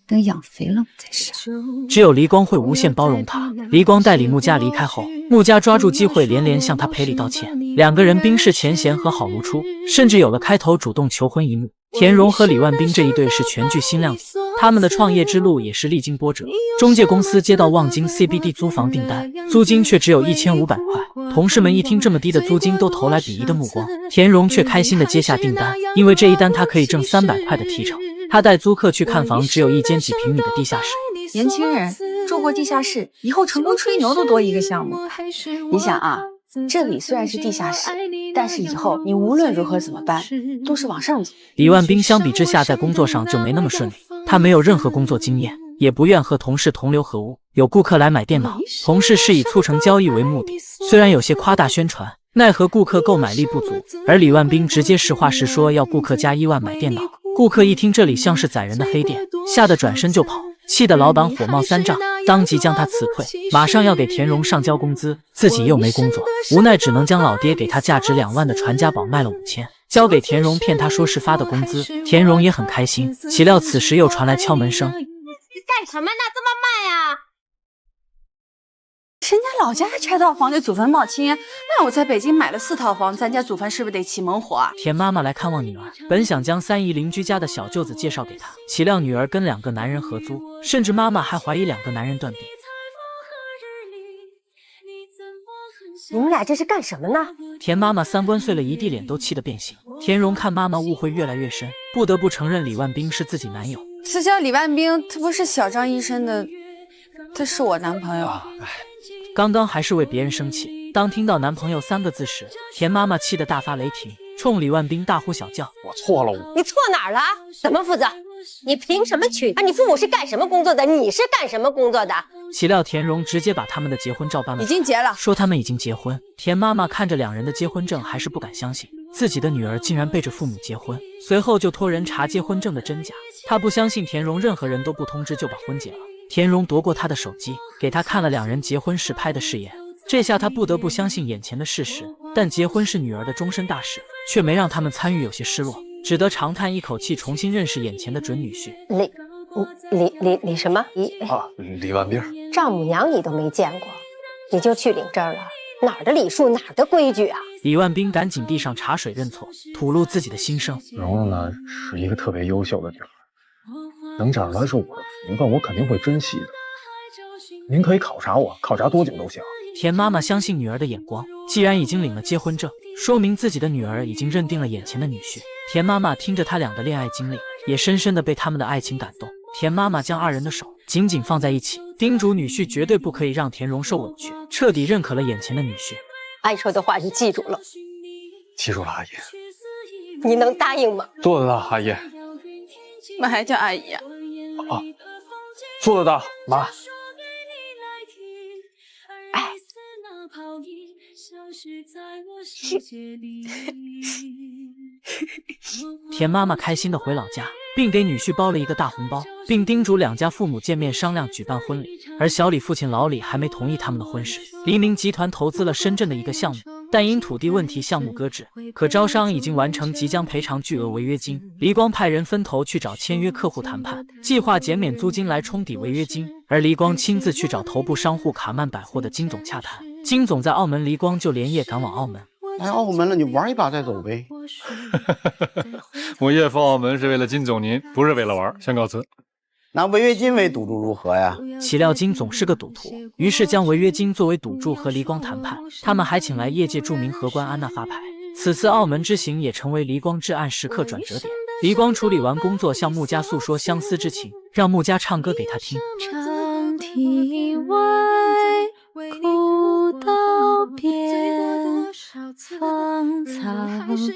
等养肥了我再杀。只有黎光会无限包容他。黎光带李木家离开后，穆家抓住机会连连向他赔礼道歉，2个人冰释前嫌，和好如初，甚至有了开头主动求婚一幕。田荣和李万斌这一对是全剧新亮点，他们的创业之路也是历经波折。中介公司接到望京 CBD 租房订单，租金却只有1500块。同事们一听这么低的租金，都投来鄙夷的目光。田荣却开心地接下订单，因为这一单他可以挣300块的提成。他带租客去看房，只有一间几平米的地下室。年轻人住过地下室，以后成功吹牛都多一个项目。你想啊，这里虽然是地下室，但是以后你无论如何怎么搬，都是往上走。李万斌相比之下，在工作上就没那么顺利，他没有任何工作经验，也不愿和同事同流合污。有顾客来买电脑，同事是以促成交易为目的，虽然有些夸大宣传，奈何顾客购买力不足，而李万斌直接实话实说，要顾客加1万买电脑。顾客一听这里像是宰人的黑店，吓得转身就跑，气得老板火冒三丈，当即将他辞退，马上要给田荣上交工资，自己又没工作，无奈只能将老爹给他价值2万的传家宝卖了5000，交给田荣骗他说是发的工资。田荣也很开心，岂料此时又传来敲门声。干什么呢？这么慢呀？人家老家拆套房就祖坟冒青烟，那我在北京买了4套房，咱家祖坟是不是得起猛火啊？田妈妈来看望女儿，本想将3姨邻居家的小舅子介绍给她，岂料女儿跟2个男人合租，甚至妈妈还怀疑2个男人断臂。你们俩这是干什么呢？田妈妈3观碎了一地脸，都气得变形。田荣看妈妈误会越来越深，不得不承认李万斌是自己男友。这叫李万斌，他不是小张医生的，他是我男朋友。刚刚还是为别人生气，当听到男朋友3个字时，田妈妈气得大发雷霆，冲李万斌大呼小叫：“我错了，你错哪儿了？怎么负责？你凭什么娶？你父母是干什么工作的？你是干什么工作的？”岂料田荣直接把他们的结婚照搬了，已经结了，说他们已经结婚。田妈妈看着2人的结婚证，还是不敢相信自己的女儿竟然背着父母结婚，随后就托人查结婚证的真假。她不相信田荣任何人都不通知就把婚结了。田荣夺过他的手机，给他看了2人结婚时拍的誓言，这下他不得不相信眼前的事实。但结婚是女儿的终身大事，却没让他们参与，有些失落，只得长叹一口气，重新认识眼前的准女婿。李什么？李万斌。丈母娘你都没见过，你就去领证了？哪儿的礼数，哪儿的规矩啊？李万斌赶紧递上茶水认错，吐露自己的心声。蓉蓉呢，是一个特别优秀的女孩，能找来是我的福分，我肯定会珍惜的。您可以考察我，考察多久都行。田妈妈相信女儿的眼光，既然已经领了结婚证，说明自己的女儿已经认定了眼前的女婿。田妈妈听着他俩的恋爱经历，也深深的被他们的爱情感动。田妈妈将2人的手紧紧放在一起，叮嘱女婿绝对不可以让田荣受委屈，彻底认可了眼前的女婿。爱说的话你记住了。记住了，阿姨。你能答应吗？做得到，阿姨。妈还叫阿姨啊？做得到，妈。田妈妈开心地回老家，并给女婿包了一个大红包，并叮嘱2家父母见面商量举办婚礼。而小李父亲老李还没同意他们的婚事。黎明集团投资了深圳的一个项目，但因土地问题项目搁置，可招商已经完成，即将赔偿巨额违约金。黎光派人分头去找签约客户谈判，计划减免租金来冲抵违约金，而黎光亲自去找头部商户卡曼百货的金总洽谈。金总在澳门，黎光就连夜赶往澳门。来澳门了，你玩一把再走呗。我夜访澳门是为了金总您，不是为了玩，先告辞。拿违约金为赌注如何呀？岂料金总是个赌徒，于是将违约金作为赌注和黎光谈判。他们还请来业界著名荷官安娜发牌。此次澳门之行也成为黎光至暗时刻转折点。黎光处理完工作，向穆家诉说相思之情，让穆家唱歌给他听。长堤外，古道边，芳草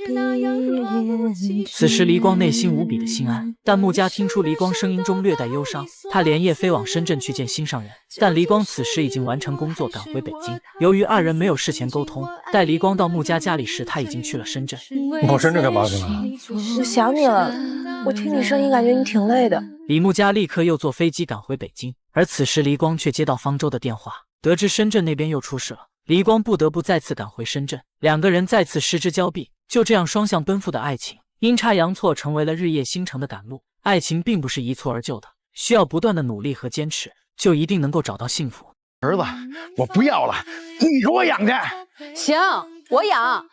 碧连。此时黎光内心无比的心安，但穆家听出黎光声音中略带忧伤，他连夜飞往深圳去见心上人。但黎光此时已经完成工作，赶回北京。由于2人没有事前沟通，待黎光到穆家家里时，他已经去了深圳。你跑深圳干嘛去了？我想你了，我听你声音感觉你挺累的。李穆家立刻又坐飞机赶回北京，而此时黎光却接到方舟的电话，得知深圳那边又出事了。黎光不得不再次赶回深圳，2个人再次失之交臂。就这样双向奔赴的爱情，阴差阳错成为了日夜星辰的赶路。爱情并不是一蹴而就的，需要不断的努力和坚持，就一定能够找到幸福。儿子，我不要了，你给我养去。行，我养。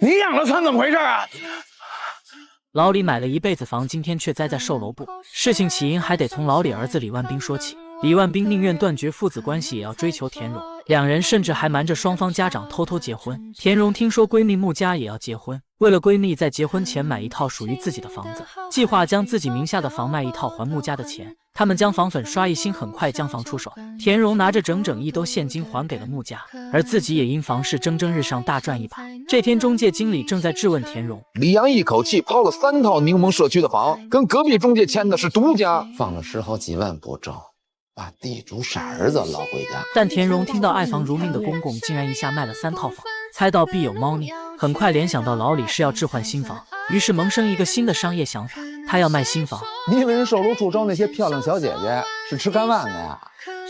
你养了算怎么回事啊？老李买了一辈子房，今天却栽在售楼部。事情起因还得从老李儿子李万斌说起。李万斌宁愿断绝父子关系，也要追求田荣。两人甚至还瞒着双方家长偷偷结婚。田荣听说闺蜜穆家也要结婚，为了闺蜜在结婚前买一套属于自己的房子，计划将自己名下的房卖一套还穆家的钱。他们将房粉刷一新，很快将房出手。田荣拿着整整1兜现金还给了穆家，而自己也因房市蒸蒸日上大赚一把。这天，中介经理正在质问田荣，李阳一口气抛了3套柠檬社区的房，跟隔壁中介签的是独家，放了10好几万不挣，把地主傻儿子捞回家。但田荣听到爱房如命的公公竟然一下卖了3套房，猜到必有猫腻，很快联想到老李是要置换新房，于是萌生一个新的商业想法，他要卖新房。你以为人售楼处招那些漂亮小姐姐是吃干饭的呀？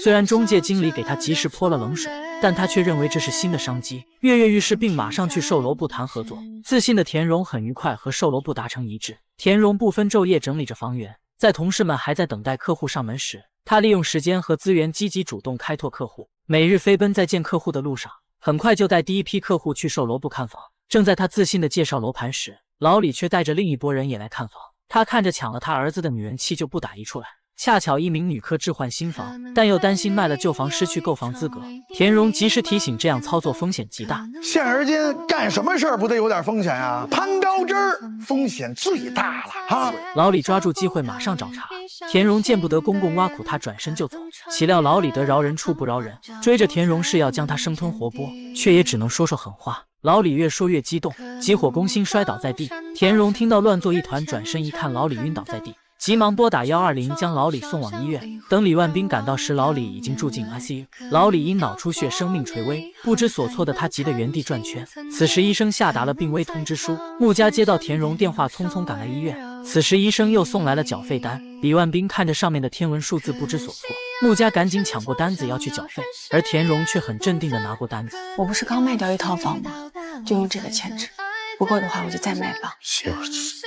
虽然中介经理给他及时泼了冷水，但他却认为这是新的商机，跃跃欲试，并马上去售楼部谈合作。自信的田荣很愉快和售楼部达成一致。田荣不分昼夜整理着房源，在同事们还在等待客户上门时，他利用时间和资源积极主动开拓客户，每日飞奔在见客户的路上，很快就带第一批客户去售楼部看房。正在他自信地介绍楼盘时，老李却带着另一拨人也来看房。他看着抢了他儿子的女人，气就不打一处来。恰巧一名女客置换新房，但又担心卖了旧房失去购房资格。田荣及时提醒，这样操作风险极大。现而今干什么事儿不得有点风险啊？攀高枝儿风险最大了啊！老李抓住机会马上找茬，田荣见不得公公挖苦他，转身就走。岂料老李得饶人处不饶人，追着田荣是要将他生吞活剥，却也只能说说狠话。老李越说越激动，急火攻心，摔倒在地。田荣听到乱作一团，转身一看，老李晕倒在地，急忙拨打120，将老李送往医院。等李万斌赶到时，老李已经住进 ICU。老李因脑出血，生命垂危，不知所措的他急得原地转圈。此时医生下达了病危通知书。穆家接到田荣电话，匆匆赶来医院。此时医生又送来了缴费单。李万斌看着上面的天文数字，不知所措。穆家赶紧抢过单子要去缴费，而田荣却很镇定地拿过单子。我不是刚卖掉1套房吗？就用这个签纸，不够的话我就再卖房。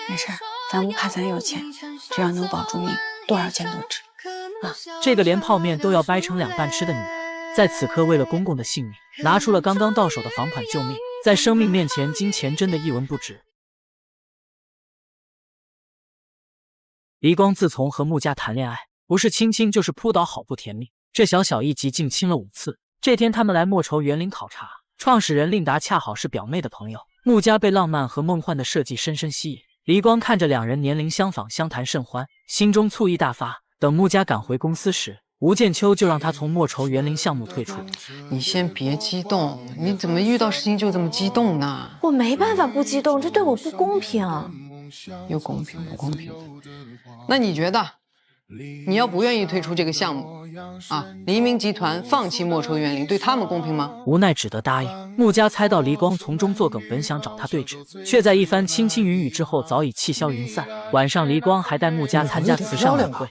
没事，咱不怕，咱有钱，只要能保住命，多少钱都值啊！这个连泡面都要掰成2半吃的女人，在此刻为了公公的性命，拿出了刚刚到手的房款救命，在生命面前，金钱真的一文不值。黎光自从和穆家谈恋爱，不是亲亲就是扑倒，好不甜蜜。这小一集竟亲了5次。这天他们来莫愁园林考察，创始人令达恰好是表妹的朋友。穆家被浪漫和梦幻的设计深深吸引，黎光看着2人年龄相仿，相谈甚欢，心中醋意大发。等穆家赶回公司时，吴建秋就让他从莫愁园林项目退出。你先别激动，你怎么遇到事情就这么激动呢？我没办法不激动，这对我不公平。有公平不公平的？那你觉得，你要不愿意退出这个项目啊，黎明集团放弃莫愁园林，对他们公平吗？无奈只得答应。穆家猜到黎光从中作梗，本想找他对峙，却在一番轻轻云雨之后早已气消云散。晚上黎光还带穆家参加慈善晚会。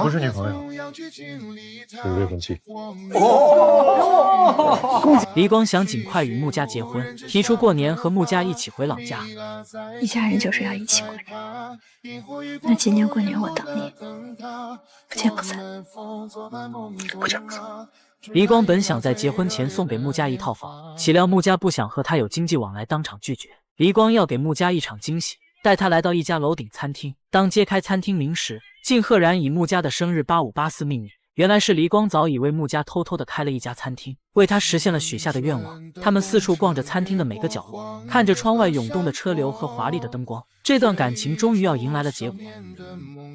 不是女朋友，是未婚妻。黎光想尽快与穆家结婚，提出过年和穆家一起回老家。一家人就是要一起过年，那今年过年我等你，不见不散。不见不散。黎光本想在结婚前送给穆家1套房，岂料穆家不想和他有经济往来，当场拒绝。黎光要给穆家一场惊喜，带他来到一家楼顶餐厅。当揭开餐厅名时，竟赫然以穆家的生日8584命名。原来是黎光早已为穆家偷偷的开了一家餐厅，为他实现了许下的愿望。他们四处逛着餐厅的每个角落，看着窗外涌动的车流和华丽的灯光，这段感情终于要迎来了结果。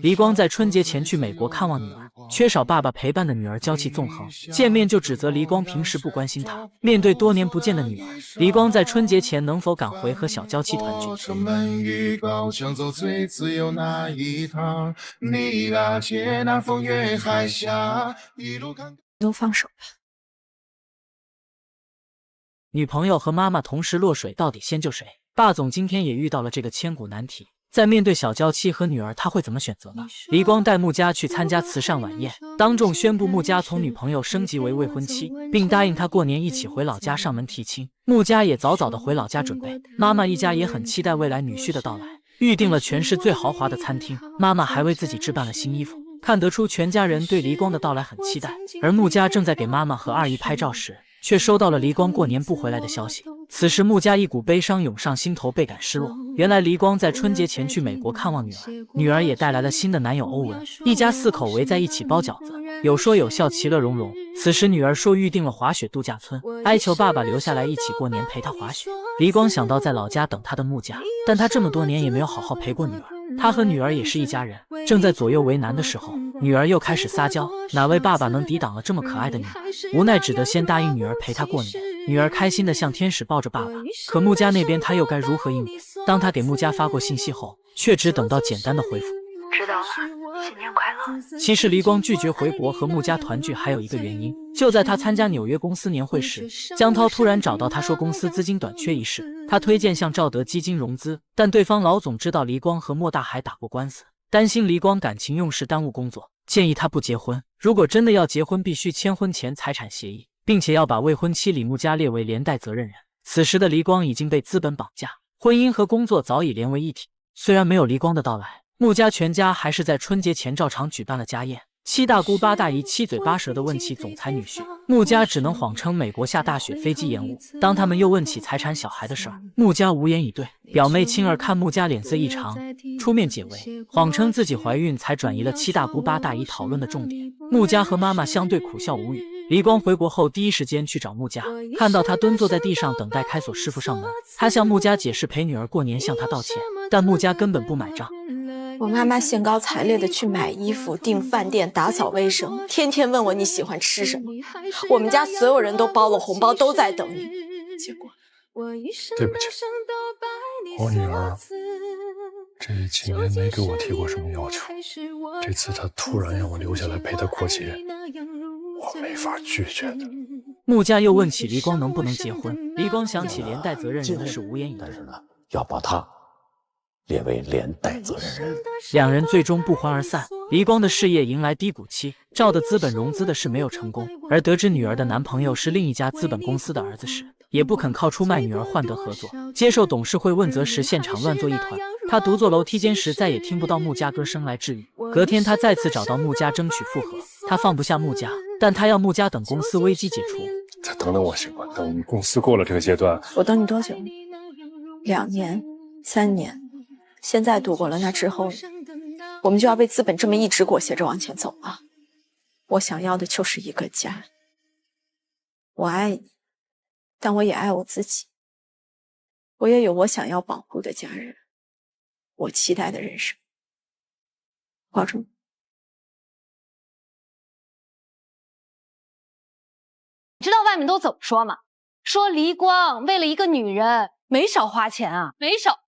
黎光在春节前去美国看望女儿，缺少爸爸陪伴的女儿娇气纵横，见面就指责黎光平时不关心她。面对多年不见的女儿，黎光在春节前能否赶回和小娇妻团聚？都放手吧。女朋友和妈妈同时落水，到底先救谁？霸总今天也遇到了这个千古难题。在面对小娇妻和女儿，他会怎么选择呢？黎光带穆家去参加慈善晚宴，当众宣布穆家从女朋友升级为未婚妻，并答应他过年一起回老家上门提亲。穆家也早早的回老家准备，妈妈一家也很期待未来女婿的到来，预定了全市最豪华的餐厅，妈妈还为自己置办了新衣服。看得出全家人对黎光的到来很期待，而穆家正在给妈妈和2姨拍照时，却收到了黎光过年不回来的消息。此时穆家一股悲伤涌上心头，倍感失落。原来黎光在春节前去美国看望女儿，女儿也带来了新的男友欧文，一家4口围在一起包饺子，有说有笑，其乐融融。此时女儿说预定了滑雪度假村，哀求爸爸留下来一起过年陪她滑雪。黎光想到在老家等他的穆家，但他这么多年也没有好好陪过女儿。他和女儿也是一家人，正在左右为难的时候，女儿又开始撒娇，哪位爸爸能抵挡了这么可爱的女儿？无奈只得先答应女儿陪她过年。女儿开心的像天使抱着爸爸，可穆家那边他又该如何应付？当他给穆家发过信息后，却只等到简单的回复：知道了，新年快乐。其实黎光拒绝回国和穆家团聚还有一个原因，就在他参加纽约公司年会时，江涛突然找到他说公司资金短缺一事，他推荐向兆德基金融资，但对方老总知道黎光和莫大海打过官司，担心黎光感情用事耽误工作，建议他不结婚。如果真的要结婚，必须签婚前财产协议，并且要把未婚妻李穆家列为连带责任人。此时的黎光已经被资本绑架，婚姻和工作早已连为一体。虽然没有黎光的到来，穆家全家还是在春节前照常举办了家宴。七大姑八大姨七嘴八舌地问起总裁女婿，穆家只能谎称美国下大雪，飞机延误。当他们又问起财产小孩的事儿，穆家无言以对。表妹青儿看穆家脸色异常，出面解围，谎称自己怀孕，才转移了七大姑八大姨讨论的重点。穆家和妈妈相对苦笑无语。黎光回国后第一时间去找穆家，看到他蹲坐在地上等待开锁师傅上门。他向穆家解释陪女儿过年，向他道歉，但穆家根本不买账。我妈妈兴高采烈的去买衣服、订饭店、打扫卫生，天天问我你喜欢吃什么。我们家所有人都包了红包，都在等你。结果，对不起，我女儿这几年没给我提过什么要求，这次她突然让我留下来陪她过节，我没法拒绝的。穆家又问起黎光能不能结婚，黎光想起连带责任人的事，无言以对。但是呢，要把他列为连带责任人。两人最终不欢而散。黎光的事业迎来低谷期，兆的资本融资的事没有成功，而得知女儿的男朋友是另一家资本公司的儿子时，也不肯靠出卖女儿换得合作。接受董事会问责时，现场乱作一团。他独坐楼梯间时，再也听不到穆家歌声来治愈。隔天，他再次找到穆家争取复合。他放不下穆家，但他要穆家等公司危机解除。再等等我行吗？等公司过了这个阶段，我等你多久？2年、3年。现在度过了，那之后我们就要被资本这么一直裹挟着往前走了。我想要的就是一个家。我爱你，但我也爱我自己。我也有我想要保护的家人，我期待的人生。保重。你知道外面都怎么说吗？说黎光为了一个女人没少花钱啊，没少。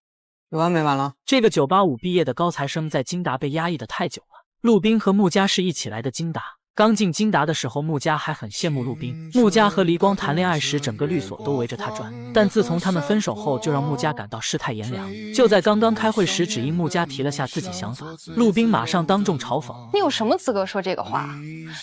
有完没完了？这个985毕业的高材生在金达被压抑得太久了。陆斌和穆家是一起来的金达，刚进金达的时候，穆家还很羡慕陆斌。穆家和黎光谈恋爱时，整个律所都围着他转，但自从他们分手后，就让穆家感到世态炎凉。就在刚刚开会时，只因穆家提了下自己想法，陆斌马上当众嘲讽：“你有什么资格说这个话？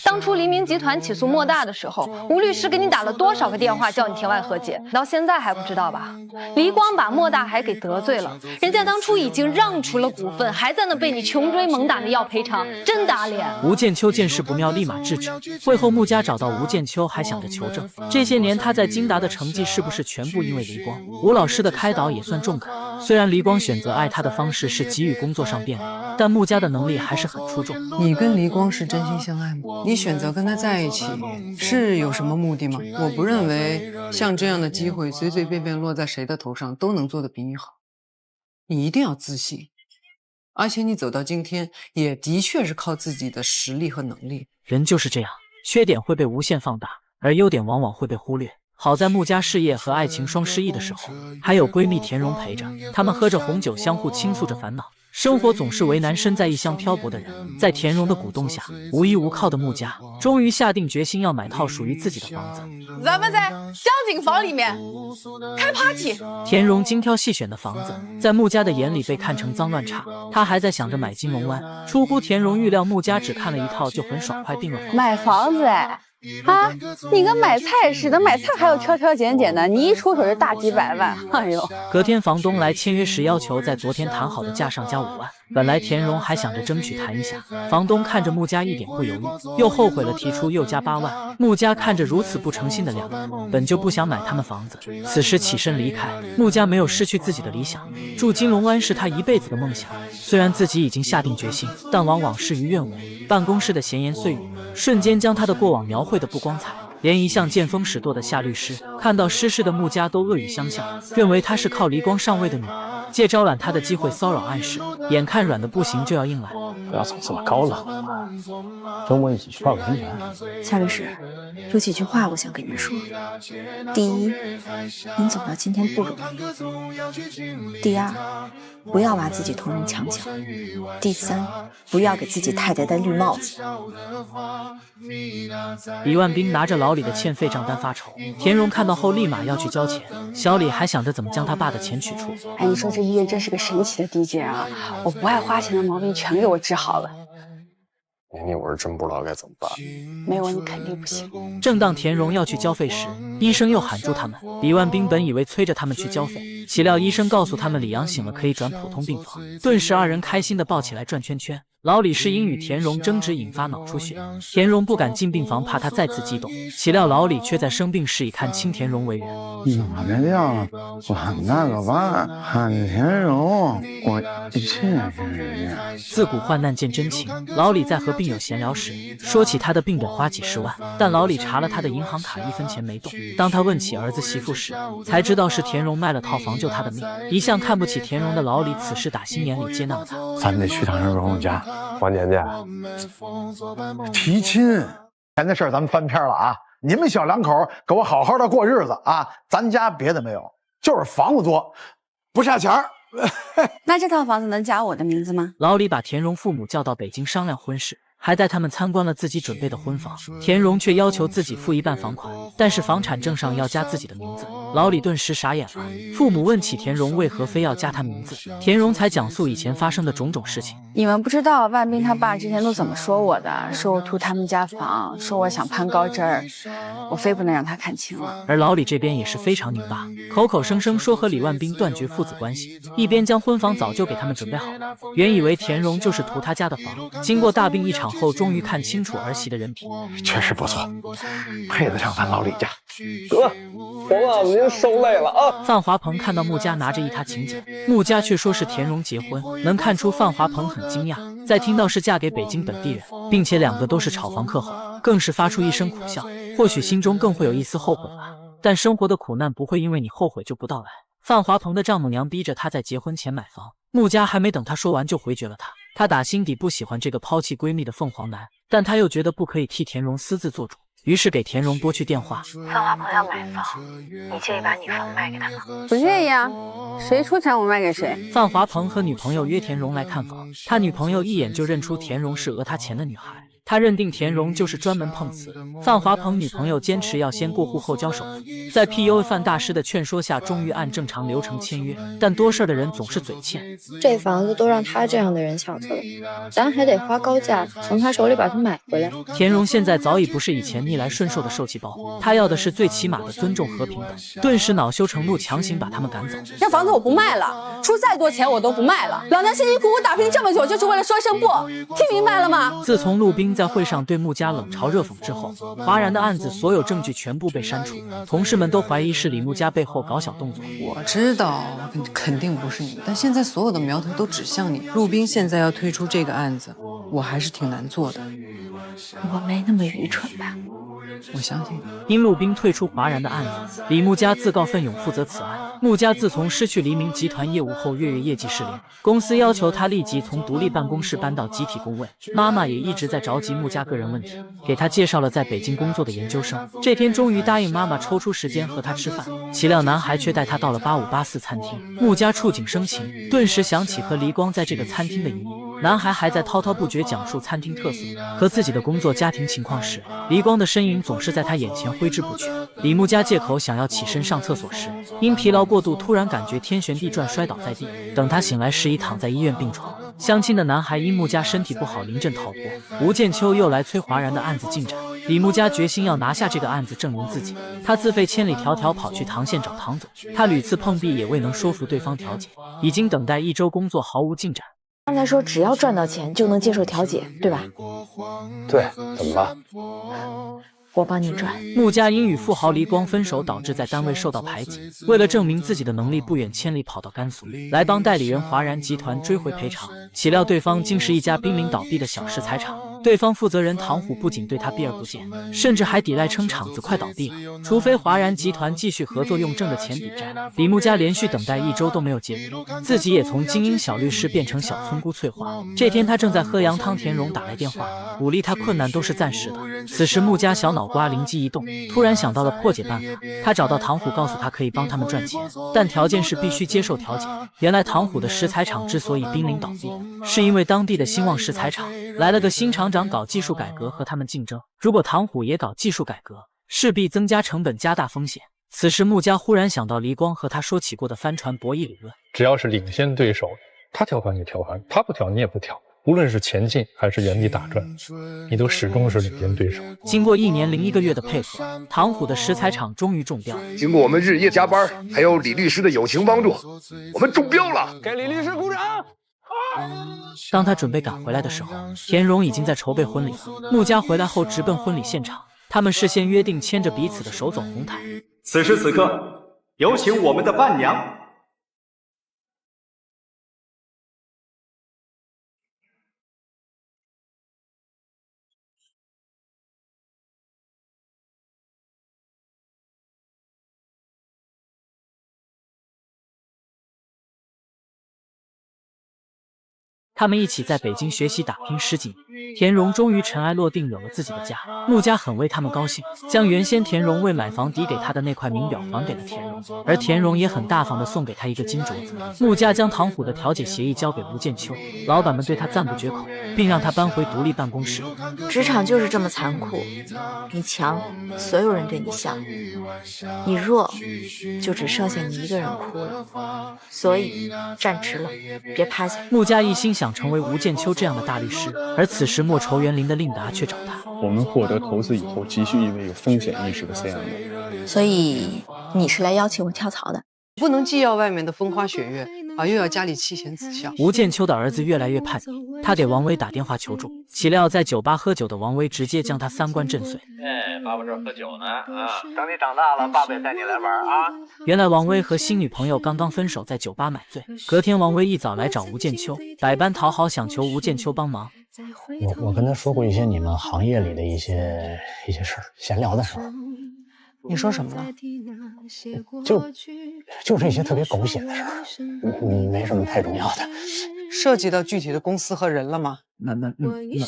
当初黎明集团起诉莫大的时候，吴律师给你打了多少个电话叫你庭外和解，到现在还不知道吧？黎光把莫大海给得罪了，人家当初已经让出了股份，还在那被你穷追猛打的要赔偿，真打脸。”吴建秋见势不妙，立马制止。会后，穆家找到吴建秋，还想着求证这些年他在金达的成绩是不是全部因为黎光。吴老师的开导也算中肯。虽然黎光选择爱他的方式是给予工作上便利，但穆家的能力还是很出众。你跟黎光是真心相爱吗？你选择跟他在一起是有什么目的吗？我不认为像这样的机会随随便便落在谁的头上都能做得比你好。你一定要自信，而且你走到今天也的确是靠自己的实力和能力。人就是这样，缺点会被无限放大，而优点往往会被忽略。好在穆家事业和爱情双失意的时候，还有闺蜜田蓉陪着，他们喝着红酒，相互倾诉着烦恼。生活总是为难身在异乡漂泊的人，在田蓉的鼓动下，无依无靠的穆家终于下定决心要买套属于自己的房子。咱们在江景房里面开 party。田蓉精挑细选的房子，在穆家的眼里被看成脏乱差。他还在想着买金龙湾，出乎田蓉预料，穆家只看了一套就很爽快定了房。买房子哎，啊，你跟买菜似的，买菜还要挑挑拣拣的，你一出手就大几百万，哎呦！隔天房东来签约时，要求在昨天谈好的价上加5万。本来田荣还想着争取谈一下，房东看着穆家一点不犹豫，又后悔了，提出又加8万。穆家看着如此不诚信的两人，本就不想买他们房子，此时起身离开。穆家没有失去自己的理想，住金龙湾是他一辈子的梦想。虽然自己已经下定决心，但往往事与愿违。办公室的闲言碎语，瞬间将他的过往描绘得不光彩。连一向见风使舵的夏律师看到失势的穆家都恶语相向，认为她是靠离光上位的女人，借招揽他的机会骚扰暗示，眼看软的不行就要硬来。不要总这么高冷嘛，周末一起去泡个温泉。夏律师，有几句话我想跟你说。第一，您走到今天不容易。第二，不要把自己同人强抢。第三，不要给自己太太戴绿帽子。李万斌拿着老李的欠费账单发愁，田荣看到后立马要去交钱，小李还想着怎么将他爸的钱取出。哎，你说这医院真是个神奇的地界啊！我不爱花钱的毛病全给我治好了。年年我是真不知道该怎么办，没我你肯定不行。正当田荣要去交费时，医生又喊住他们。李万斌本以为催着他们去交费，岂料医生告诉他们李阳醒了，可以转普通病房。顿时二人开心地抱起来转圈圈。老李是因与田荣争执引发脑出血，田荣不敢进病房，怕他再次激动。岂料老李却在生病时以看清田荣为人。哪边亮？我那个吧，喊田荣，我谢谢人家。自古患难见真情。老李在和病友闲聊时，说起他的病本花几十万，但老李查了他的银行卡，1分钱没动。当他问起儿子媳妇时，才知道是田荣卖了套房救他的命。一向看不起田荣的老李，此时打心眼里接纳了他。咱得去趟人荣家。王姐姐，提亲钱的事儿咱们翻篇了啊！你们小两口给我好好的过日子啊！咱家别的没有，就是房子多，不差钱儿。那这套房子能加我的名字吗？老李把田荣父母叫到北京商量婚事，还带他们参观了自己准备的婚房。田荣却要求自己付一半房款，但是房产证上要加自己的名字。老李顿时傻眼了。父母问起田荣为何非要加他名字，田荣才讲述以前发生的种种事情。你们不知道万斌他爸之前都怎么说我的，说我图他们家房，说我想攀高枝儿，我非不能让他看清了。而老李这边也是非常拧巴，口口声声说和李万斌断绝父子关系，一边将婚房早就给他们准备好了。原以为田荣就是图他家的房，经过大病一场后，终于看清楚儿媳的人品，确实不错，配得上咱老李家。得，洪老师您受累了啊！范华鹏看到穆家拿着一沓请柬，穆家却说是田荣结婚，能看出范华鹏很惊讶。在听到是嫁给北京本地人，并且两个都是炒房客后，更是发出一声苦笑。或许心中更会有一丝后悔吧，但生活的苦难不会因为你后悔就不到来。范华鹏的丈母娘逼着他在结婚前买房，穆家还没等他说完就回绝了他。他打心底不喜欢这个抛弃闺蜜的凤凰男，但他又觉得不可以替田荣私自做主，于是给田荣拨去电话。范华鹏要买房，你介意把女房卖给他吗？不介意啊，谁出钱我卖给谁。范华鹏和女朋友约田荣来看房，他女朋友一眼就认出田荣是讹他钱的女孩。他认定田荣就是专门碰瓷。范华鹏女朋友坚持要先过户后交首付，在 PUA 范大师的劝说下，终于按正常流程签约。但多事的人总是嘴欠，这房子都让他这样的人小偷了，咱还得花高价从他手里把它买回来。田荣现在早已不是以前逆来顺受的受气包，他要的是最起码的尊重和平等。顿时恼羞成怒，强行把他们赶走。这房子我不卖了，出再多钱我都不卖了。老娘辛辛苦苦打拼这么久，就是为了说声不，听明白了吗？自从陆斌在会上对穆家冷嘲热讽之后，华然的案子所有证据全部被删除，同事们都怀疑是李穆家背后搞小动作。我知道肯定不是你，但现在所有的苗头都指向你。陆斌现在要推出这个案子，我还是挺难做的。我没那么愚蠢吧？我相信你。因陆斌退出华然的案子，李穆家自告奋勇负责此案。穆家自从失去黎明集团业务后，月业绩失联，公司要求他立即从独立办公室搬到集体工位。妈妈也一直在着急穆家个人问题，给他介绍了在北京工作的研究生。这天终于答应妈妈抽出时间和他吃饭，岂料男孩却带他到了8584餐厅。穆家触景生情，顿时想起和黎光在这个餐厅的一幕。男孩还在滔滔不绝讲述餐厅特色和自己的工作家庭情况时，黎光的身影总是在他眼前挥之不去。李穆家借口想要起身上厕所时，因疲劳过度突然感觉天旋地转，摔倒在地。等他醒来时已躺在医院病床。相亲的男孩因穆家身体不好临阵逃脱。吴建秋又来催华然的案子进展。李木家决心要拿下这个案子，证明自己。他自费千里迢迢跑去唐县找唐总，他屡次碰壁也未能说服对方调解，已经等待1周，工作毫无进展。刚才说只要赚到钱就能接受调解，对吧？对，怎么了？我帮你赚。穆家因与富豪黎光分手，导致在单位受到排挤。为了证明自己的能力，不远千里跑到甘肃，来帮代理人华然集团追回赔偿。岂料对方竟是一家濒临倒闭的小石材厂。对方负责人唐虎不仅对他避而不见，甚至还抵赖称厂子快倒闭了，除非华然集团继续合作，用挣的钱抵债。李木家连续等待1周都没有结果，自己也从精英小律师变成小村姑翠花。这天他正在喝羊汤，田荣打来电话，鼓励他困难都是暂时的。此时穆家小脑瓜灵机一动，突然想到了破解办法。他找到唐虎，告诉他可以帮他们赚钱，但条件是必须接受调解。原来唐虎的石材厂之所以濒临倒闭，是因为当地的兴旺石材厂来了个新厂长搞技术改革和他们竞争，如果唐虎也搞技术改革，势必增加成本，加大风险。此时穆家忽然想到黎光和他说起过的帆船博弈理论，只要是领先对手，他调船你调船，他不调你也不调，无论是前进还是原地打转，你都始终是领先对手。经过1年零1个月的配合，唐虎的石材厂终于中标。经过我们日夜加班，还有李律师的友情帮助，我们中标了！给李律师鼓掌！当他准备赶回来的时候，田荣已经在筹备婚礼了。穆家回来后直奔婚礼现场，他们事先约定牵着彼此的手走红毯。此时此刻，有请我们的伴娘。他们一起在北京学习打拼10几年，田荣终于尘埃落定，有了自己的家。穆家很为他们高兴，将原先田荣为买房抵给他的那块名表还给了田荣，而田荣也很大方地送给他一个金镯子。穆家将唐虎的调解协议交给吴建秋，老板们对他赞不绝口，并让他搬回独立办公室。职场就是这么残酷，你强，所有人对你笑；你弱，就只剩下你一个人哭了。所以站直了，别趴下。穆家一心想成为吴建秋这样的大律师，而此时莫愁园林的令达却找他。我们获得投资以后，急需一位有风险意识的 CMO。所以你是来邀请我跳槽的？不能既要外面的风花雪月啊，又要家里妻贤子孝。吴建秋的儿子越来越叛逆，他给王威打电话求助，岂料在酒吧喝酒的王威直接将他3观震碎。爸爸这儿喝酒呢啊！等你长大了，爸爸也带你来玩啊！原来王威和新女朋友刚刚分手，在酒吧买醉。隔天王威一早来找吴建秋，百般讨好，想求吴建秋帮忙。我跟他说过一些你们行业里的一些事儿，闲聊的时候。你说什么了？就是一些特别狗血的事儿，没什么太重要的。涉及到具体的公司和人了吗？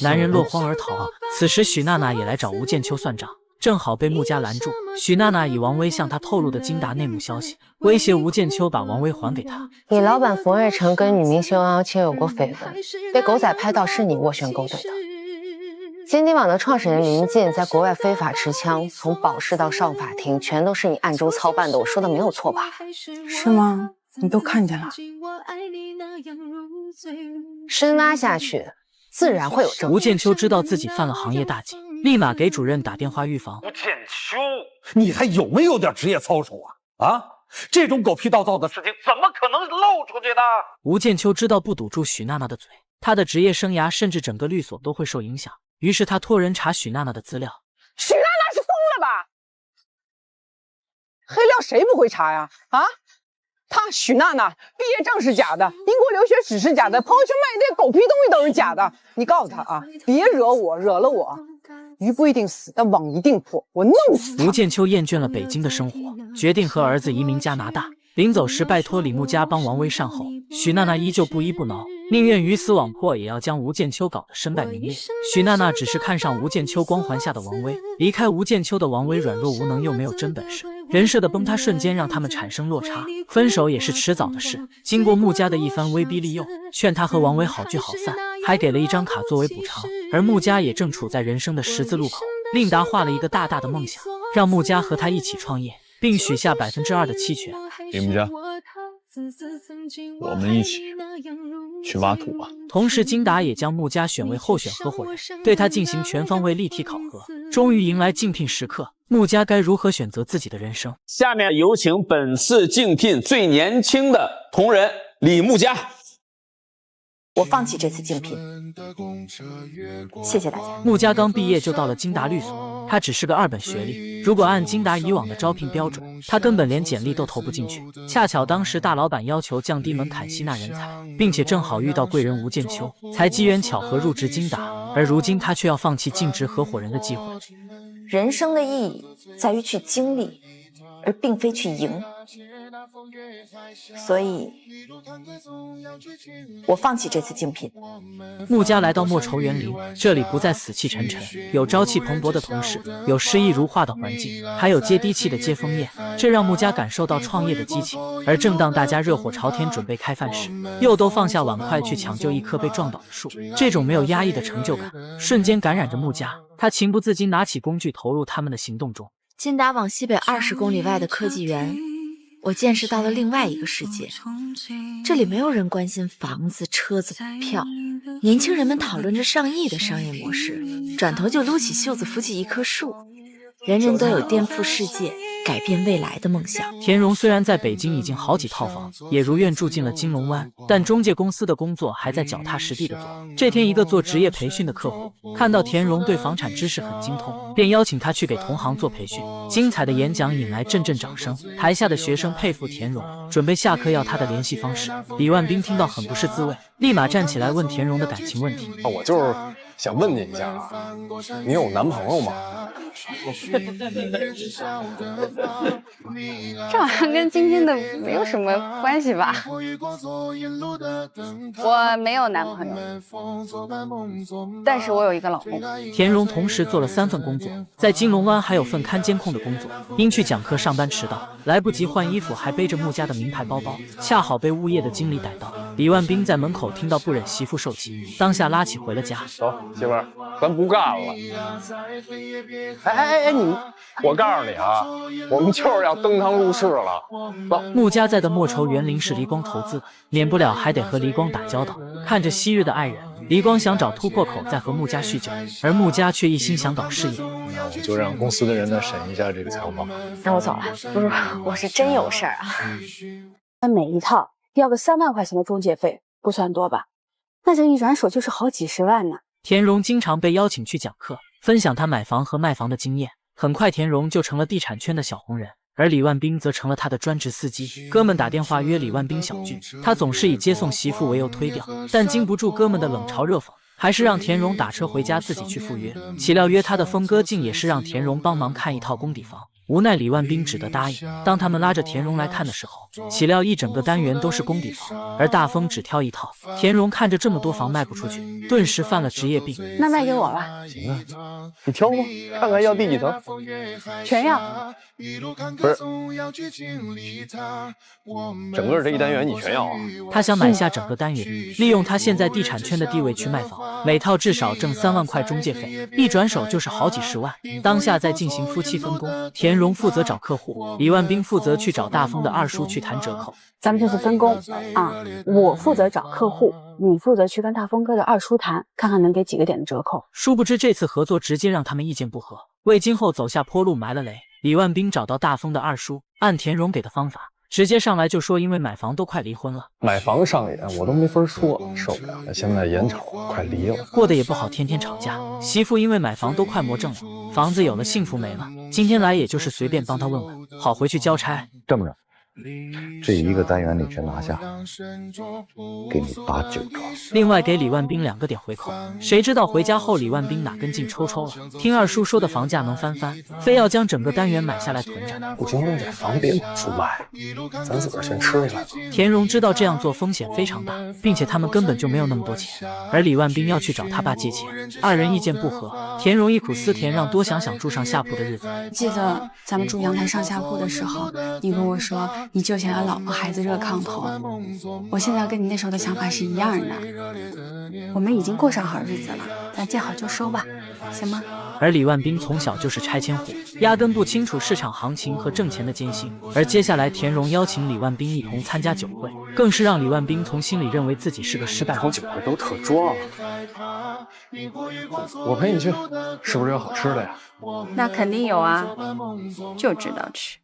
男人落荒而逃啊！此时许娜娜也来找吴建秋算账，正好被穆家拦住。许娜娜以王威向她透露的金达内幕消息，威胁吴建秋把王威还给他。你老板冯瑞成跟女明星王瑶卿有过绯闻，被狗仔拍到是你斡旋勾兑的。金鼎网的创始人林进在国外非法持枪，从保释到上法庭，全都是你暗中操办的。我说的没有错吧？是吗？你都看见了？深挖下去，自然会有证据。吴建秋知道自己犯了行业大忌，立马给主任打电话预防。吴建秋，你还有没有点职业操守啊？啊，这种狗屁倒灶的事情怎么可能漏出去呢？吴建秋知道不堵住许娜娜的嘴，他的职业生涯甚至整个律所都会受影响。于是他托人查许娜娜的资料。许娜娜是疯了吧？黑料谁不会查呀？啊，她许娜娜毕业证是假的，英国留学史是假的，朋友圈卖那些狗屁东西都是假的。你告诉她啊，别惹我，惹了我，鱼不一定死，但网一定破，我弄死她。吴建秋厌倦了北京的生活，决定和儿子移民加拿大。临走时拜托李木家帮王威善后，许娜娜依旧不依不挠，宁愿鱼死网破，也要将吴建秋搞得身败名裂。许娜娜只是看上吴建秋光环下的王威，离开吴建秋的王威软弱无能又没有真本事，人设的崩塌瞬间让他们产生落差，分手也是迟早的事。经过穆家的一番威逼利诱，劝他和王威好聚好散，还给了一张卡作为补偿。而穆家也正处在人生的十字路口，令达画了一个大大的梦想，让穆家和他一起创业，并许下2%的期权。李木家，我们一起去挖土吧。同时，金达也将穆家选为候选合伙人，对他进行全方位立体考核。终于迎来竞聘时刻，穆家该如何选择自己的人生？下面有请本次竞聘最年轻的同仁李穆家。我放弃这次竞聘，谢谢大家。穆家刚毕业就到了金达律所，他只是个2本学历，如果按金达以往的招聘标准，他根本连简历都投不进去。恰巧当时大老板要求降低门槛吸纳人才，并且正好遇到贵人吴建秋，才机缘巧合入职金达，而如今他却要放弃竞职合伙人的机会。人生的意义在于去经历，而并非去赢。所以，我放弃这次竞聘。穆家来到莫愁园林，这里不再死气沉沉，有朝气蓬勃的同事，有诗意如画的环境，还有接地气的接风宴，这让穆家感受到创业的激情。而正当大家热火朝天准备开饭时，又都放下碗筷去抢救一棵被撞倒的树，这种没有压抑的成就感，瞬间感染着穆家。他情不自禁拿起工具投入他们的行动中。金达往西北20公里外的科技园，我见识到了另外一个世界。这里没有人关心房子、车子、股票，年轻人们讨论着上亿的商业模式，转头就撸起袖子扶起一棵树。人人都有颠覆世界、改变未来的梦想。田荣虽然在北京已经好几套房，也如愿住进了金龙湾，但中介公司的工作还在脚踏实地的做。这天，一个做职业培训的客户看到田荣对房产知识很精通，便邀请他去给同行做培训。精彩的演讲引来阵阵掌声，台下的学生佩服田荣，准备下课要他的联系方式。李万斌听到很不是滋味，立马站起来问田荣的感情问题。我就是想问你一下啊，你有男朋友吗？这好像跟今天的没有什么关系吧？我没有男朋友，但是我有一个老公。田荣同时做了3份工作，在金龙湾还有份看监控的工作，因去讲课上班迟到，来不及换衣服，还背着穆家的名牌包包，恰好被物业的经理逮到。李万斌在门口听到不忍媳妇受气，当下拉起回了家。走，媳妇儿，咱不干了。你，我告诉你啊，我们就是要登堂入室了。走。穆家在的莫愁园林是黎光投资的，免不了还得和黎光打交道。看着昔日的爱人，黎光想找突破口再和穆家叙旧，而穆家却一心想搞事业。那我就让公司的人再审一下这个财务报告。那我走了。不是，我是真有事儿啊。每一套要个3万块钱的中介费，不算多吧？那这一转手就是好几十万呢。田荣经常被邀请去讲课，分享他买房和卖房的经验。很快，田荣就成了地产圈的小红人，而李万斌则成了他的专职司机。哥们打电话约李万斌小聚，他总是以接送媳妇为由推掉，但经不住哥们的冷嘲热讽，还是让田荣打车回家自己去赴约。岂料约他的峰哥竟也是让田荣帮忙看一套公底房。无奈李万斌只得答应。当他们拉着田荣来看的时候，岂料一整个单元都是公底房，而大风只挑一套。田荣看着这么多房卖不出去，顿时犯了职业病。那卖给我吧。行啊，你挑吧，看看要第几层。全要。不是，整个这一单元你全要啊？他想买下整个单元，利用他现在地产圈的地位去卖房，每套至少挣3万块中介费，一转手就是好几十万。当下在进行夫妻分工，田荣负责找客户，李万斌负责去找大风的二叔去谈折扣。咱们这次分工啊，我负责找客户，你负责去跟大风哥的二叔谈，看看能给几个点的折扣。殊不知这次合作直接让他们意见不合，为今后走下坡路埋了雷。李万斌找到大风的二叔，按田荣给的方法，直接上来就说因为买房都快离婚了。买房上演我都没法说了，受不了了，现在眼瞅快离了，过得也不好，天天吵架。媳妇因为买房都快魔怔了，房子有了幸福没了。今天来也就是随便帮他问问，好回去交差。这么着，这一个单元你全拿下，给你8、9折。另外给李万斌2个点回扣。谁知道回家后李万斌哪根筋抽抽了，听二叔说的房价能翻番，非要将整个单元买下来囤着。不行，这房别拿出卖，咱自个儿先吃下来吧。田荣知道这样做风险非常大，并且他们根本就没有那么多钱，而李万斌要去找他爸借钱，二人意见不合。田荣忆苦思甜，让多想想住上下铺的日子。记得咱们住阳台上下铺的时候，你跟我说你就想要老婆孩子热炕头。我现在跟你那时候的想法是一样的，我们已经过上好日子了，咱见好就收吧，行吗？而李万斌从小就是拆迁户，压根不清楚市场行情和挣钱的艰辛。而接下来田荣邀请李万斌一同参加酒会，更是让李万斌从心里认为自己是个失败者。酒会都特装，我陪你去，是不是有好吃的呀？那肯定有啊，就知道吃。